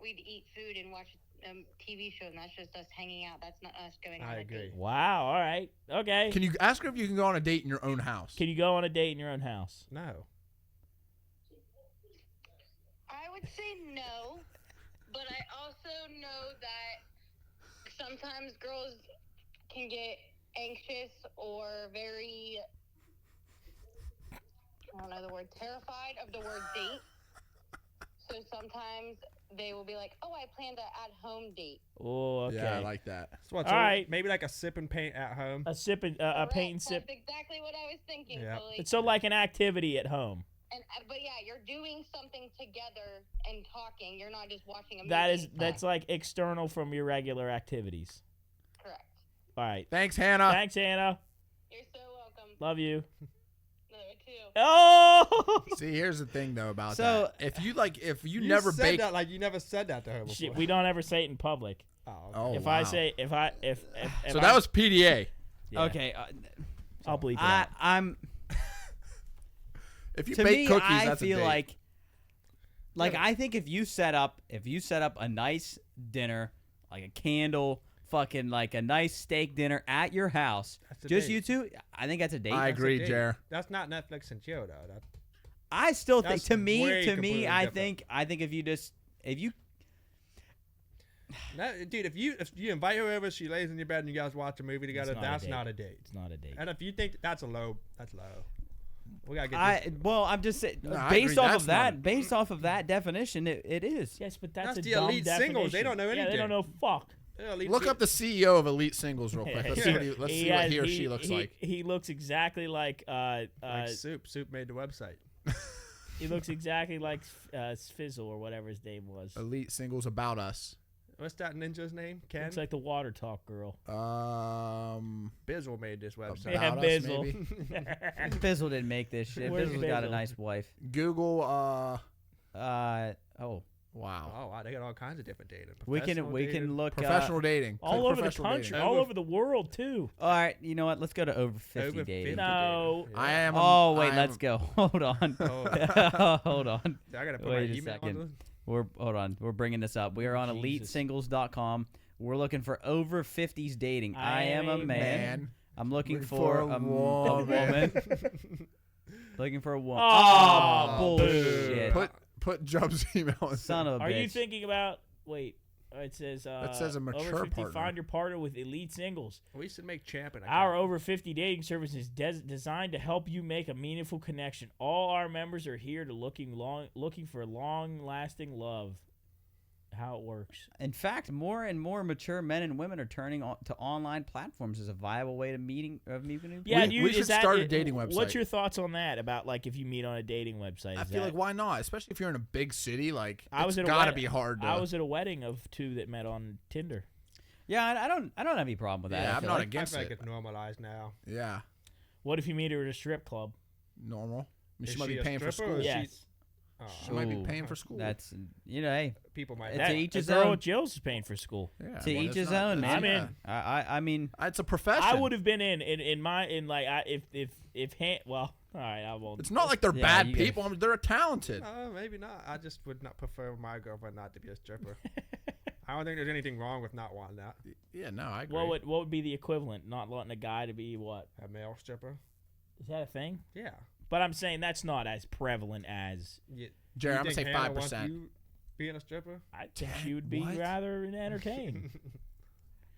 E: We'd eat food and watch a TV show, and that's just us hanging out. That's not us going on
D: I
E: a
D: agree.
E: date.
A: Wow. All right. Okay.
B: Can you ask her if you can go on a date in your own house?
A: Can you go on a date in your own house?
D: No.
E: I would say no, but I also know that sometimes girls can get anxious or very, I don't know the word, terrified of the word date. So sometimes they will be like, oh, I planned an at-home date.
A: Oh, okay.
B: Yeah, I like that.
D: So what,
A: All right.
D: Maybe like a sip and paint at home.
A: a sip and a
E: Correct.
A: paint and sip.
E: That's exactly what I was thinking,
D: Yeah.
E: Cooley.
A: So like an activity at home.
E: But yeah, you're doing something together and talking. You're not just watching a movie.
A: That's like external from your regular activities.
E: Correct.
A: All right.
B: Thanks, Hannah.
A: Thanks, Hannah.
E: You're so welcome.
A: Love you.
E: No, too.
A: Oh.
B: See, here's the thing though about
C: So-
B: that. If you
D: You
B: never
D: said
B: bake,
D: that like you never said that to her before.
A: Shit, we don't ever say it in public.
D: Oh,
B: oh,
A: If
B: wow.
A: I say if
B: so that was PDA.
A: yeah,
C: Okay.
A: I'll bleep it out.
C: I'm
B: If you
C: to
B: bake
C: me,
B: cookies,
C: I
B: that's
C: feel
B: a date.
C: like I think if you set up a nice dinner, like a candle, fucking like a nice steak dinner at your house,
D: That's a
C: just
D: date.
C: you two, I think that's a date.
B: I
D: That's a
B: agree,
D: date.
B: Jer.
D: That's not Netflix and chill though. That,
C: I still think
D: That's
C: to me,
D: way completely
C: I
D: different.
C: think if you
D: dude, if you invite her over, she lays in your bed and you guys watch a movie together,
A: not a
D: that's
A: date.
D: not a date.
A: It's not a date.
D: And if you think that's low. We gotta get this.
C: I'm just saying,
B: No, I
C: based
B: agree,
C: off
B: that's
C: of that,
B: not-
C: based off of that definition, it is.
A: Yes, but
D: That's
A: that's a
D: the
A: dumb
D: elite singles. They
A: definition.
D: don't know
A: Yeah, they don't
D: anything.
A: know fuck.
B: Look up the CEO of Elite Singles real quick. Let's see what he or she looks like.
A: He looks exactly like
D: like Soup. Soup made the website.
A: he looks exactly like Fizzle or whatever his name was.
B: Elite Singles About Us.
D: What's that ninja's name? Ken?
A: Looks like the Water Talk girl.
D: Bizzle made this website.
A: Yeah,
B: About Us,
A: Bizzle.
B: maybe?
C: Fizzle didn't make this shit.
A: Where's
C: Fizzle's got a
A: Bizzle?
C: nice wife.
B: Google.
C: Oh,
B: Wow.
D: Oh wow, they got all kinds of different data.
C: we
D: Professional
C: can
D: data.
C: look
B: Professional dating.
A: all
B: Click
A: over the
B: professional
A: country,
B: dating.
A: all over the world too.
C: All right, you know what? Let's go to over 50
D: Over
C: dating.
D: 50
A: No.
D: data.
B: I
D: Yeah.
B: am.
C: Oh wait,
B: I
C: let's
B: am-
C: go. Hold on.
D: Oh.
C: Hold on.
D: I gotta put
C: Wait
D: my
C: a
D: email
C: second.
D: on
C: Hold on. We're bringing this up. We are on
A: Jesus.
C: elitesingles.com. We're looking for over 50s dating. I am a man.
B: Man.
C: I'm looking
B: Looking
C: for
B: for
C: a
B: a
C: woman. Looking for a woman.
A: Oh,
C: Oh, bullshit.
B: Put Jub's email in.
C: Son of a
A: Are
C: bitch.
A: you thinking about? Wait, it says.
B: That says a mature
A: over 50,
B: partner.
A: Find your partner with Elite Singles.
D: We should make champion.
A: Our over 50 dating service is designed to help you make a meaningful connection. All our members are here to looking for long-lasting love. How it works.
C: In fact, more and more mature men and women are turning to online platforms as a viable way to meeting new people.
A: Yeah,
B: we should start a dating
A: What's
B: website.
A: your thoughts on that? About like if you meet on a dating website?
B: I
A: Is
B: feel
A: that-
B: like why not? Especially if you're in a big city, like
A: I was
B: it's
A: at a
B: gotta
A: wed-
B: be hard. To,
A: I was at a wedding of two that met on Tinder.
C: Yeah, I don't have any problem with that.
B: Yeah,
C: I
B: I'm
C: feel
B: not
C: like.
D: I
B: against
D: feel like
B: it.
D: it's normalized now.
B: Yeah,
A: What if you meet her at a strip club?
B: normal.
D: Is
B: She might
D: she
B: be
D: a
B: paying for
D: stripper
B: school.
D: or is she-
A: Yes.
B: She might be
C: Ooh,
B: paying for school.
C: That's hey,
D: People might.
C: It's
A: That,
C: each
A: the
C: his
A: girl
C: own.
A: at Jill's is paying for school.
B: yeah,
C: to each
B: it's
C: his
B: not-
C: own,
B: it's-
C: man.
A: I'm in.
C: I mean,
B: It's a profession.
A: I would have been well, all right, I won't.
B: It's not like they're
C: Yeah,
B: bad
C: you gotta-
B: people. I mean, they're talented.
D: Maybe not. I just would not prefer my girlfriend not to be a stripper. I don't think there's anything wrong with not wanting that.
B: Yeah, no, I agree.
A: what would be the equivalent? Not letting a guy to be what?
D: A male stripper.
A: Is that a thing?
D: Yeah.
A: But I'm saying that's not as prevalent as
B: Jerry,
D: You
B: I'm gonna
D: think
B: say
D: Hannah wants
B: 5%.
D: you being a stripper?
A: I think she would be
B: what?
A: rather entertained.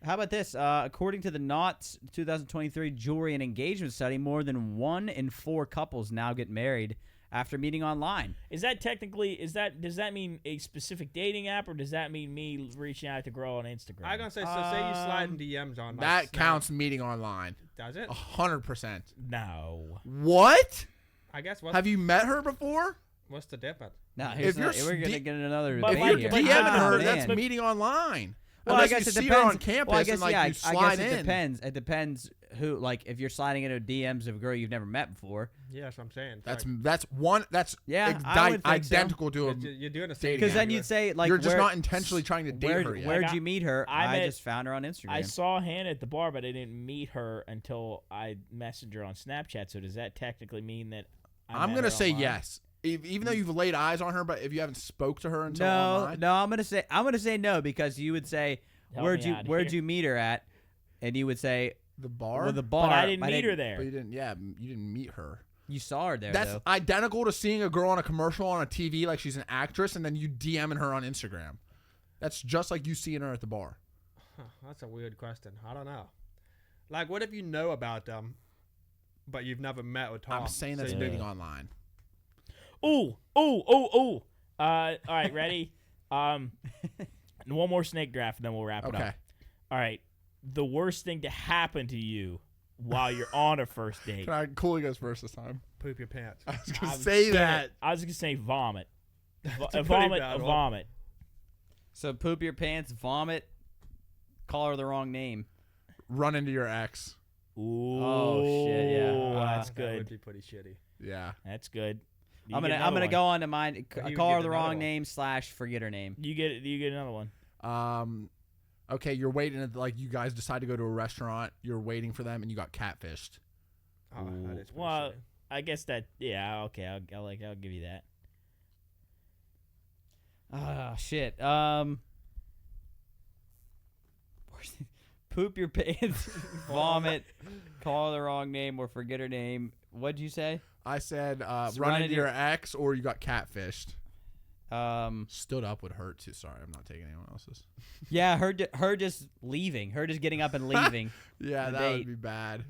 C: how about this? According to the Knott's 2023 jewelry and engagement study, more than 1 in 4 couples now get married after meeting online.
A: Is that technically? Does that mean a specific dating app, or does that mean me reaching out to girl on Instagram?
D: I gonna say say you slide in DMs on like,
B: That
D: Snap.
B: counts meeting online.
D: Does it?
B: 100%.
A: No.
B: What?
D: I guess
B: Have you met her before?
D: what's the difference?
C: No,
B: If you're
C: we're gonna get another
A: But
B: If
C: debate
B: you're
C: here.
B: DMing her,
C: Man.
B: that's meeting online.
C: Well,
B: Unless
C: I guess
B: you
C: it
B: see
C: depends.
B: her on campus
C: well, I guess,
B: and like
C: yeah,
B: you
C: I
B: slide
C: guess it
B: in.
C: depends. It depends who. Like, if you're sliding into DMs of a girl you've never met before.
D: Yeah, that's what I'm saying.
B: That's
D: like,
C: Yeah, I would think so.
B: identical to a.
D: you're doing the same.
C: Because then
B: Yeah.
C: you'd say like,
B: You're just
C: where-
B: not intentionally trying to date her yet.
C: Where'd
A: Like,
C: you meet her?
A: I
C: I
A: met-
C: just found her on Instagram.
A: I saw Hannah at the bar, but I didn't meet her until I messaged her on Snapchat. So does that technically mean that
B: I'm
A: met
B: gonna
A: her
B: say
A: online?
B: yes, even though you've laid eyes on her. But if you haven't spoke to her until
C: no,
B: online,
C: no. I'm gonna say no because you would say
A: Help
C: where'd
A: me
C: you
A: out
C: where'd
A: here.
C: you meet her at, and you would say
B: the bar.
C: well, the bar.
A: But I didn't meet her
B: But
A: there.
B: you didn't. Yeah, you didn't meet her.
C: You saw her there
B: That's
C: though.
B: identical to seeing a girl on a commercial on a TV like she's an actress, and then you DMing her on Instagram. That's just like you seeing her at the bar.
D: Huh, that's a weird question. I don't know. Like, what if you know about them, but you've never met or talked?
B: I'm saying that's
D: you
B: meeting
D: didn't-
B: online.
A: Ooh. All right, ready? One more snake draft, and then we'll wrap it
B: Okay.
A: up. All right. The worst thing to happen to you while you're on a first date.
B: Cooley goes first this time.
D: Poop your pants.
B: I was gonna
A: I was
B: say
A: gonna-
B: that.
A: I was gonna say vomit.
D: a
A: A
D: pretty
A: vomit.
D: bad
A: A
D: one.
A: vomit.
C: So poop your pants, vomit, call her the wrong name.
B: Run into your ex.
A: Ooh.
C: Oh, shit, yeah.
A: That's
D: That would
A: good.
D: be pretty shitty.
B: Yeah.
A: That's good. You
C: I'm
A: get
C: gonna
A: another
C: go
A: one.
C: on to mine.
D: you would
C: Call
D: get
C: her the
D: another
C: wrong
D: one.
C: name / forget her name.
A: You get another one.
B: Okay, you're waiting at like you guys decide to go to a restaurant. You're waiting for them, and you got catfished.
D: Oh, that is pretty
A: Well,
D: shitty.
A: I guess that. Yeah. Okay. I'll give you that.
C: Oh shit. Poop your pants, vomit, call her the wrong name or forget her name. What'd you say?
B: I said
C: So
B: run into your ex, or you got catfished. Stood up would hurt too. Sorry, I'm not taking anyone else's.
C: Yeah, her just leaving, her just getting up and leaving.
B: Yeah,
C: The
B: that
C: date.
B: would be bad.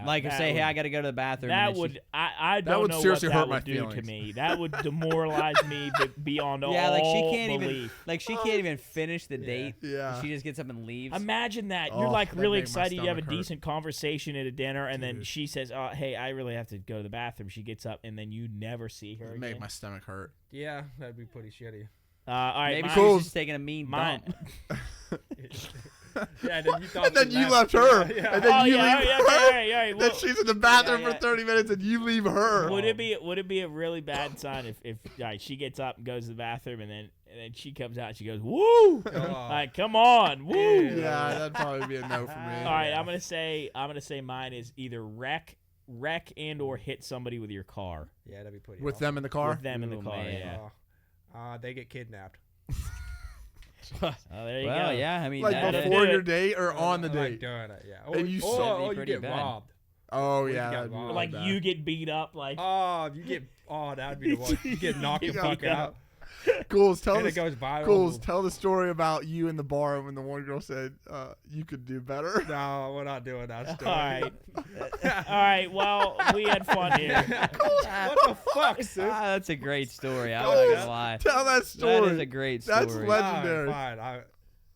C: Like
A: that
C: say, hey,
A: would-
C: I got to go to the bathroom.
A: That
C: and then
A: would I don't
B: would
A: know
B: seriously
A: what that
B: hurt my
A: would do to
B: feelings.
A: me. That would demoralize me beyond all
C: yeah, like she can't
A: belief.
C: even like she can't even finish the date.
B: Yeah.
C: She just gets up and leaves.
A: Imagine that.
B: Oh,
A: You're like
B: that'd
A: really
B: make my
A: excited. You have a
B: stomach hurt.
A: decent conversation at a dinner, and then
B: Dude.
A: she says, "Oh, hey, I really have to go to the bathroom." She gets up, and then you never see her
B: It'd make
A: again.
B: my stomach hurt.
D: Yeah, that'd be pretty shitty.
A: All right,
C: Maybe
A: mine-
C: she was just taking a mean
A: mine.
C: dump.
D: Yeah, and then you thought
B: And then
D: she
B: you left her.
D: Yeah.
B: And then
A: Oh
B: you
A: yeah,
B: leave
A: yeah,
B: her.
A: all right.
B: Then
A: Well,
B: she's in the bathroom
A: yeah.
B: for 30 minutes, and you leave her.
A: would it be a really bad sign if all right, she gets up and goes to the bathroom, and then she comes out and she goes, "Woo!" Like, come on, woo!
B: Yeah, that'd probably be a no for me.
A: All right, I'm gonna say mine is either wreck and or hit somebody with your car.
D: Yeah, that'd be pretty.
B: With
D: awful.
B: them in the car?
A: With them in the
C: Ooh,
A: car,
C: man.
A: yeah.
D: They get kidnapped.
A: Oh, there you
C: Well,
A: go.
C: yeah, I mean,
B: Like
C: that-
B: before
A: do
B: your
A: it.
B: date or on the
D: Like
B: date?
D: doing it, yeah.
B: And you
D: or,
B: said
C: it'd be
D: you
C: pretty
D: get
C: bad.
D: robbed.
B: Oh,
D: you
B: yeah.
D: got
B: that'd be
D: robbed.
B: really
A: Like
B: bad.
A: you get beat up, like
D: Oh, if you get. Oh, that'd be the one. You get knocked the fuck
A: Yeah.
D: out.
B: Ghouls, tell
D: And
B: us.
D: it goes viral.
B: Ghouls, tell the story about you in the bar when the one girl said you could do better.
D: No, we're not doing that
A: all
D: story.
A: right, all right. Well, we had fun here.
D: What the fuck, Sid?
C: that's a great story. I'm not
B: Ghouls,
C: gonna lie.
B: tell that story.
C: That is a great story.
B: That's legendary.
D: Fine. I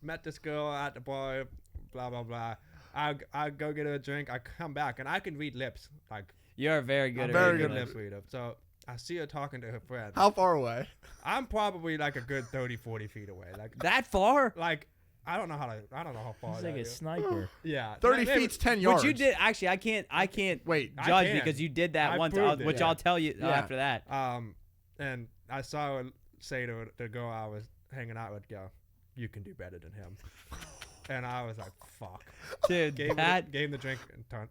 D: met this girl at the bar, blah, blah, blah. I go get her a drink. I come back, and I can read lips. Like,
C: You're very good
D: I'm
C: at
D: very
C: reading
D: good
C: lips.
D: lip reader. So I see her talking to her friend.
B: How far away?
D: I'm probably like a good 30, 40 feet away.
C: That far?
D: Like, I don't know how far
A: He's
D: that
A: like a
D: is.
A: sniper.
D: Yeah.
B: 30
D: maybe-
B: feet's 10 yards.
C: Which you did actually. I can't
B: Wait,
D: I
C: judge
D: can.
C: because you did that
D: I
C: once,
D: proved it.
C: which
B: Yeah.
C: I'll tell you
B: Yeah.
C: after that.
D: And I saw her say to the girl I was hanging out with, go, you can do better than him. And I was like, fuck.
C: Dude,
D: Gave
C: that
D: him the drink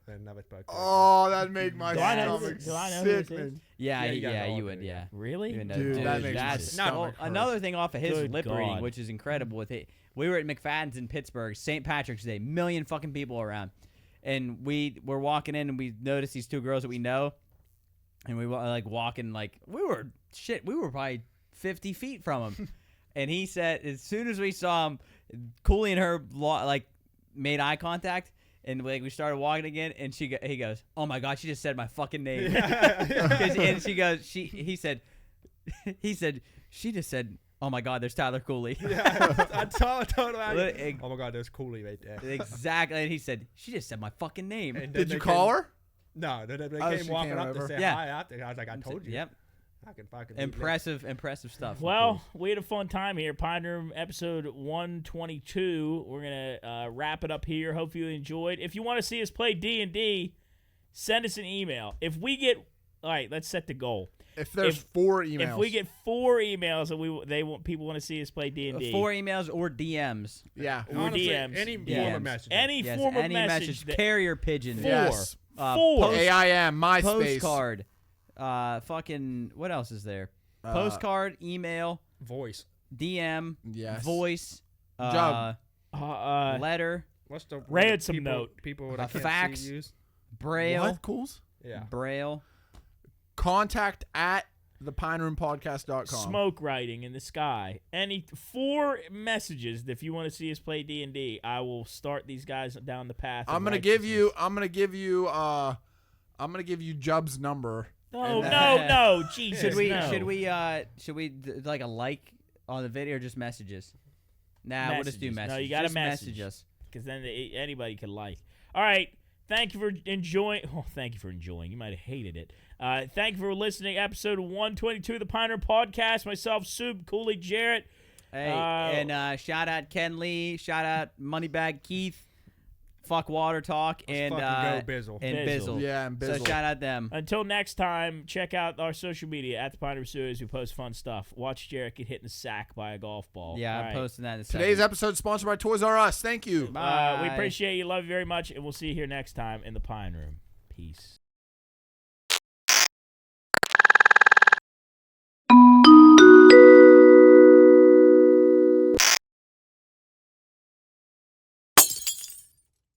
D: and never spoke to her.
B: Oh, that'd make my
A: Do I know
B: stomach
A: who- do I know who this
B: sickening.
C: yeah,
D: Yeah, you guys
C: yeah,
D: all
C: you
D: do,
C: would,
D: yeah.
C: yeah.
A: Really?
C: Even though,
B: Dude, that makes my
C: that's
B: stomach hurt.
C: another thing off of his
A: Good
C: lip reading,
A: God.
C: which is incredible. With it, we were at McFadden's in Pittsburgh, St. Patrick's Day, million fucking people around, and we were walking in and we noticed these two girls that we know, and we were like walking like we were probably 50 feet from him, and he said as soon as we saw him, Cooley and her like made eye contact. And like we started walking again, and he goes, "Oh my God, she just said my fucking name." And she goes, he said, she just said, "Oh my God, there's Tyler Cooley."
D: Yeah, I told her.
C: Lit-
D: Oh my God, there's Cooley right there.
C: Exactly. And he said, "She just said my fucking name."
D: And then
B: Did
D: they
B: you call her?
D: No, they
B: Oh,
D: came
B: she
D: walking
B: came
D: up
B: over.
D: to say
C: Yeah.
D: hi after. I was like, I told you.
C: Yep.
D: I can fucking
C: Impressive stuff.
A: Well, we had a fun time here. Pine Room episode 122. We're going to wrap it up here. Hope you enjoyed. If you want to see us play D&D, send us an email. If we get – all right, let's set the goal.
B: If there's 4 emails.
A: If we get 4 emails and people want to see us play D&D.
C: 4 emails or DMs.
B: Yeah.
A: Or
D: Honestly,
A: DMs.
D: any
C: DMs.
D: form of message.
A: Any
C: Yes,
A: form of
C: any
A: message. that-
C: carrier pigeon.
A: 4.
B: Yes.
A: 4.
C: post-
B: AIM, MySpace.
C: Postcard. Fucking what else is there? Postcard, email,
D: Voice.
C: DM,
B: Yes.
C: voice,
B: Jug.
C: letter,
D: What's the
A: Ransom
D: people,
A: note.
D: People that can't
C: fax.
D: see use?
C: braille,
B: What, Cools?
D: Yeah.
C: braille.
B: Contact at thepineroompodcast.com.
A: Smoke writing in the sky. Any 4 messages. If you want to see us play D&D, I will start these guys down the path. of
B: I'm gonna give you.
A: righteousness.
B: I'm gonna give you Jub's number.
A: No,
B: And
A: no, Jesus.
C: Should we
A: no.
C: should we like a like on the video or just messages? Nah, we'll just do
A: Messages.
C: messages.
A: No, you gotta
C: just
A: message
C: us.
A: Because then anybody can like. All right. Thank you for enjoying. Oh, thank you for enjoying. You might have hated it. Thank you for listening. Episode 122 of the Pioneer Podcast. Myself, Soup, Cooley, Jarrett.
C: Hey, and shout out Ken Lee, shout out Moneybag Keith, Fuck Water Talk, and
D: fucking go Bizzle.
C: and
A: Bizzle.
C: Bizzle.
B: Yeah, and
C: So
B: Bizzle.
C: shout out them.
A: Until next time, check out our social media at the Pioneer Studios. We post fun stuff. Watch Jarrett get hit in the sack by a golf ball.
C: Yeah,
A: All
C: I'm
A: right.
C: posting that in a
B: Today's
C: second.
B: episode is sponsored by Toys R Us. Thank you.
C: Bye.
A: We appreciate you. Love you very much. And we'll see you here next time in the Pine Room. Peace.